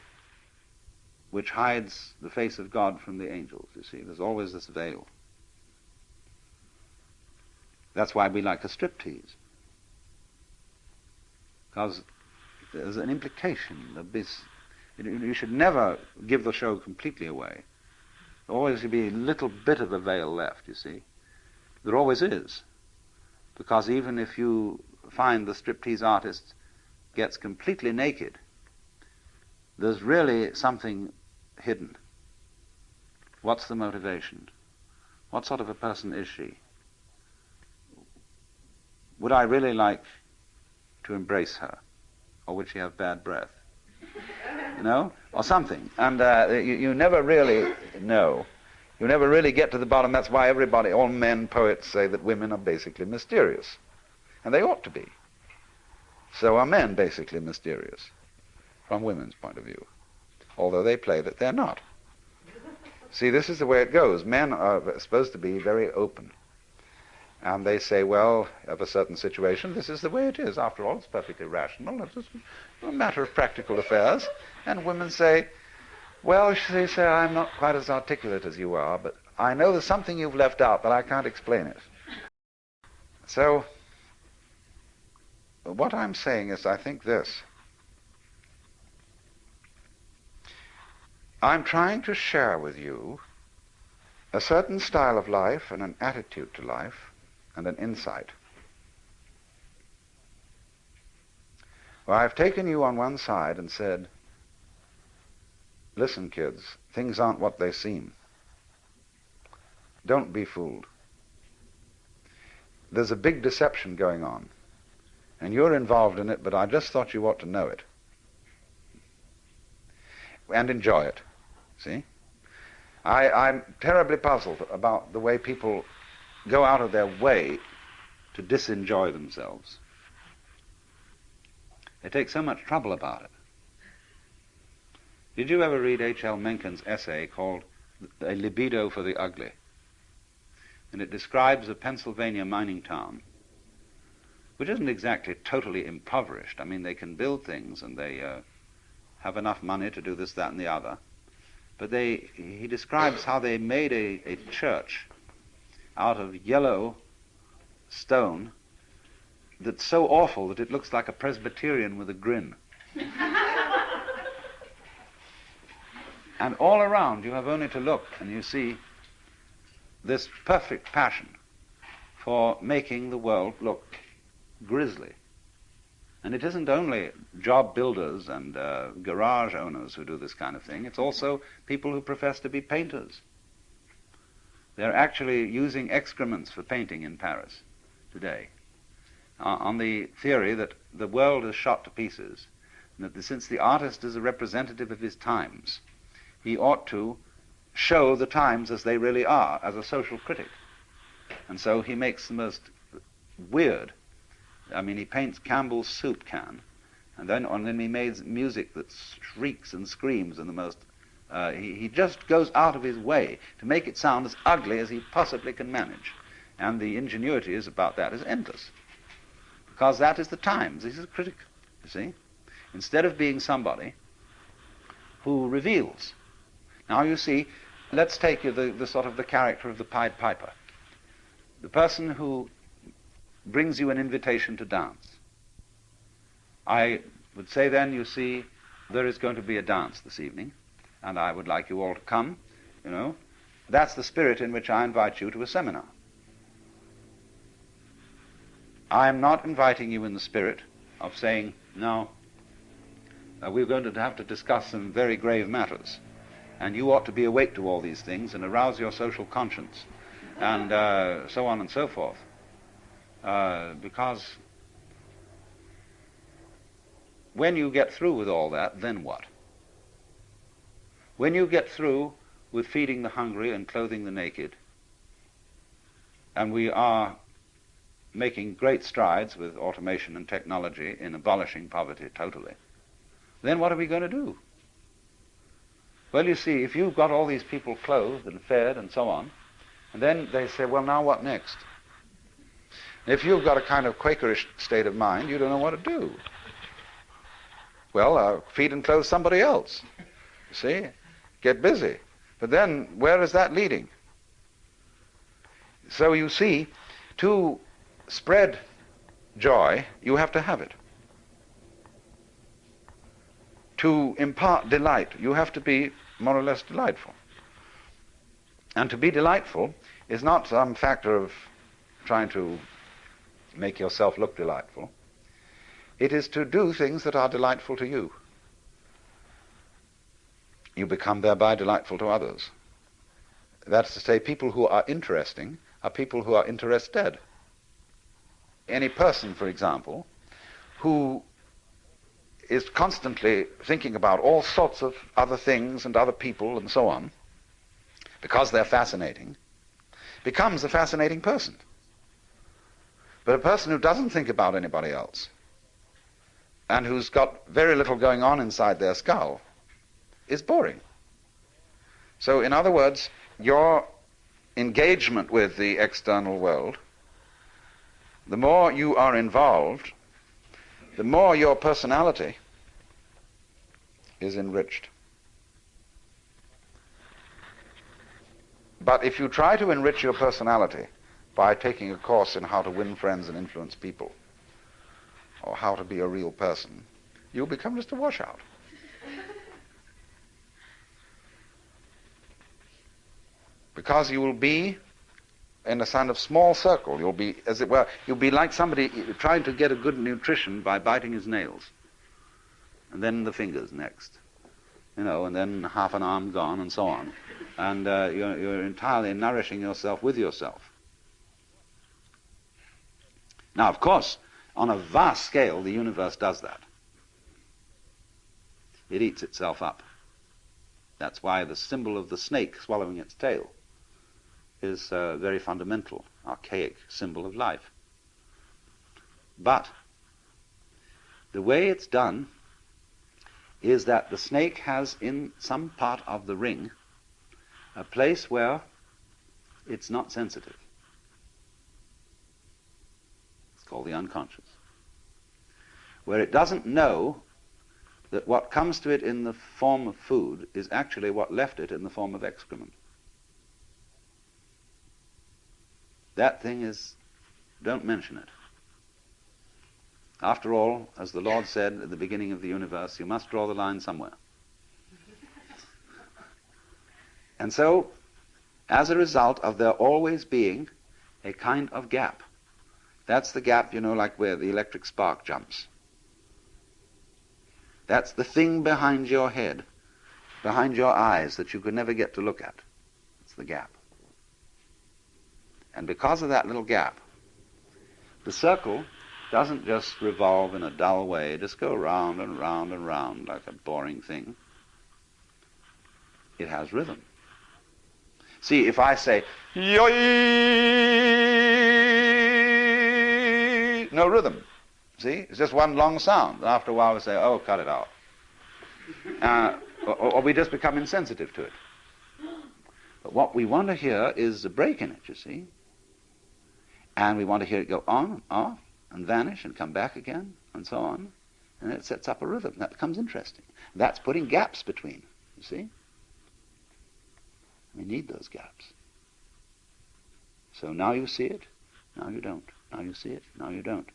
which hides the face of God from the angels, you see. There's always this veil. That's why we like a striptease. Because there's an implication of this. You should never give the show completely away. There always should be a little bit of a veil left, you see. There always is. Because even if you find the striptease artist gets completely naked, there's really something hidden. What's the motivation?
What sort of a person is she? Would I really like to embrace her? Or would she have bad breath? No? Or something. And you never really know. You never really get to the bottom. That's why everybody, all men poets, say that women are basically mysterious. And they ought to be. So are men basically mysterious, from women's point of view, although they play that they're not. See, this is the way it goes. Men are supposed to be very open. And they say, well, of a certain situation, this is the way it is. After all, it's perfectly rational. It's a matter of practical affairs. And women say, well, they say, I'm not quite as articulate as you are, but I know there's something you've left out, but I can't explain it. So, what I'm saying is, I think this. I'm trying to share with you a certain style of life and an attitude to life and an insight. Well, I've taken you on one side and said, listen, kids, things aren't what they seem. Don't be fooled. There's a big deception going on, and you're involved in it, but I just thought you ought to know it and enjoy it. See? I'm terribly puzzled about the way people go out of their way to disenjoy themselves. They take so much trouble about it. Did you ever read H.L. Mencken's essay called A Libido for the Ugly? And it describes a Pennsylvania mining town, which isn't exactly totally impoverished. I mean, they can build things and they have enough money to do this, that, and the other. But he describes how they made a church out of yellow stone that's so awful that it looks like a Presbyterian with a grin. And all around you have only to look and you see this perfect passion for making the world look grisly. And it isn't only job builders and garage owners who do this kind of thing. It's also people who profess to be painters. They're actually using excrements for painting in Paris today, on the theory that the world is shot to pieces, and that since the artist is a representative of his times, he ought to show the times as they really are, as a social critic. And so he makes the most weird. I mean, he paints Campbell's soup can, and then he makes music that shrieks and screams in the most... he just goes out of his way to make it sound as ugly as he possibly can manage. And the ingenuity is about that is endless. Because that is the times. He's a critic, you see. Instead of being somebody who reveals. Now, you see, let's take the sort of the character of the Pied Piper. The person who brings you an invitation to dance. I would say then, you see, there is going to be a dance this evening, and I would like you all to come, you know. That's the spirit in which I invite you to a seminar. I'm not inviting you in the spirit of saying, no, we're going to have to discuss some very grave matters, and you ought to be awake to all these things and arouse your social conscience, and so on and so forth. Because when you get through with all that, then what? When you get through with feeding the hungry and clothing the naked, and we are making great strides with automation and technology in abolishing poverty totally, then what are we going to do? Well, you see, if you've got all these people clothed and fed and so on, and then they say, well, now what next? If you've got a kind of Quakerish state of mind, you don't know what to do. Well, feed and clothe somebody else. You see? Get busy. But then, where is that leading? So you see, to spread joy, you have to have it. To impart delight, you have to be more or less delightful. And to be delightful is not some factor of trying to make yourself look delightful. It is to do things that are delightful to you. You become thereby delightful to others.
That's to say, people who are interesting are people who are interested. Any person, for example, who is constantly thinking about all sorts of other things and other people and so on, because they're fascinating, becomes a fascinating person. But a person who doesn't think about anybody else and who's got very little going on inside their skull is boring. So, in other words, your engagement with the external world, the more you are involved, the more your personality is enriched. But if you try to enrich your personality by taking a course in how to win friends and influence people, or how to be a real person, you'll become just a washout. Because you will be in a kind of small circle. You'll be, as it were, you'll be like somebody trying to get a good nutrition by biting his nails. And then the fingers next. And then half an arm gone and so on. And you're entirely nourishing yourself with yourself. Now, of course, on a vast scale, the universe does that. It eats itself up. That's why the symbol of the snake swallowing its tail is a very fundamental, archaic symbol of life. But the way it's done is that the snake has in some part of the ring a place where it's not sensitive. It's called the unconscious. Where it doesn't know that what comes to it in the form of food is actually what left it in the form of excrement. That thing is, don't mention it. After all, as the Lord said at the beginning of the universe, you must draw the line somewhere. And so, as a result of there always being a kind of gap, that's the gap, like where the electric spark jumps. That's the thing behind your head, behind your eyes, that you could never get to look at. It's the gap. And because of that little gap, the circle doesn't just revolve in a dull way, just go round and round and round like a boring thing. It has rhythm. See, if I say, yoy, no rhythm. See, it's just one long sound. And after a while we say, oh, cut it out. Or we just become insensitive to it. But what we want to hear is a break in it, you see. And we want to hear it go on and off and vanish and come back again and so on. And it sets up a rhythm. That becomes interesting. That's putting gaps between, you see. We need those gaps. So now you see it, now you don't. Now you see it, now you don't.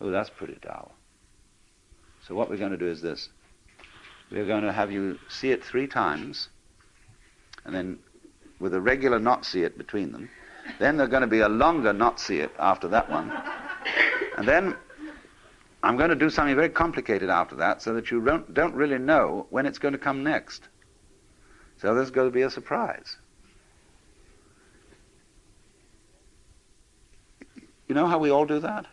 Oh, that's pretty dull. So what we're going to do is this. We're going to have you see it 3 times, and then with a regular not see it between them. Then there's going to be a longer not see it after that one. And then I'm going to do something very complicated after that so that you don't really know when it's going to come next. So there's going to be a surprise. You know how we all do that?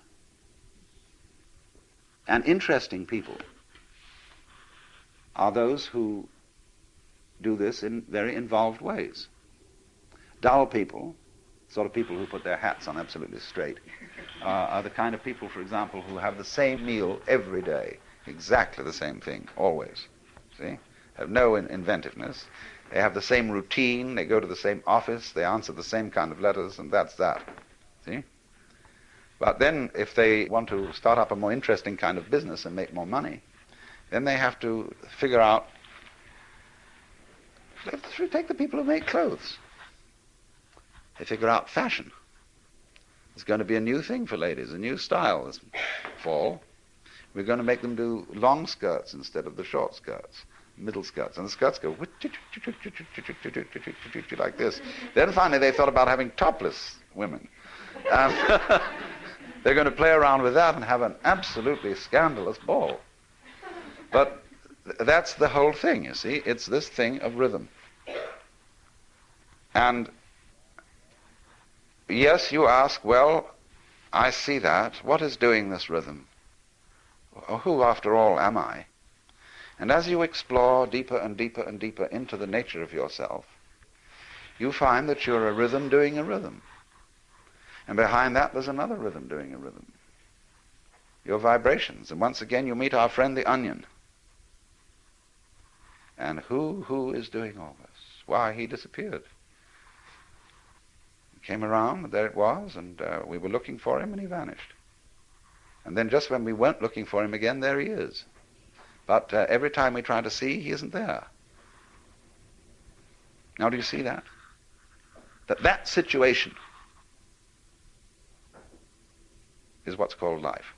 And interesting people are those who do this in very involved ways. Dull people, sort of people who put their hats on absolutely straight, are the kind of people, for example, who have the same meal every day, exactly the same thing, always. See? Have no inventiveness. They have the same routine, they go to the same office, they answer the same kind of letters, and that's that. See? But then, if they want to start up a more interesting kind of business and make more money, then they have to figure out, they have to take the people who make clothes. They figure out fashion. It's going to be a new thing for ladies, a new style this fall. We're going to make them do long skirts instead of the short skirts, middle skirts. And the skirts go like this. Then finally they thought about having topless women. They're going to play around with that and have an absolutely scandalous ball. But that's the whole thing, you see. It's this thing of rhythm.
And yes, you ask, well, I see that. What is doing this rhythm? Who, after all, am I? And as you explore deeper and deeper and deeper into the nature of yourself, you find that you're a rhythm doing a rhythm. And behind that, there's another rhythm doing a rhythm. Your vibrations. And once again, you meet our friend the onion. And who is doing all this? Why, he disappeared. He came around, and there it was, and we were looking for him, and he vanished. And then just when we weren't looking for him again, there he is. But every time we try to see, he isn't there. Now, do you see that? That situation is what's called life.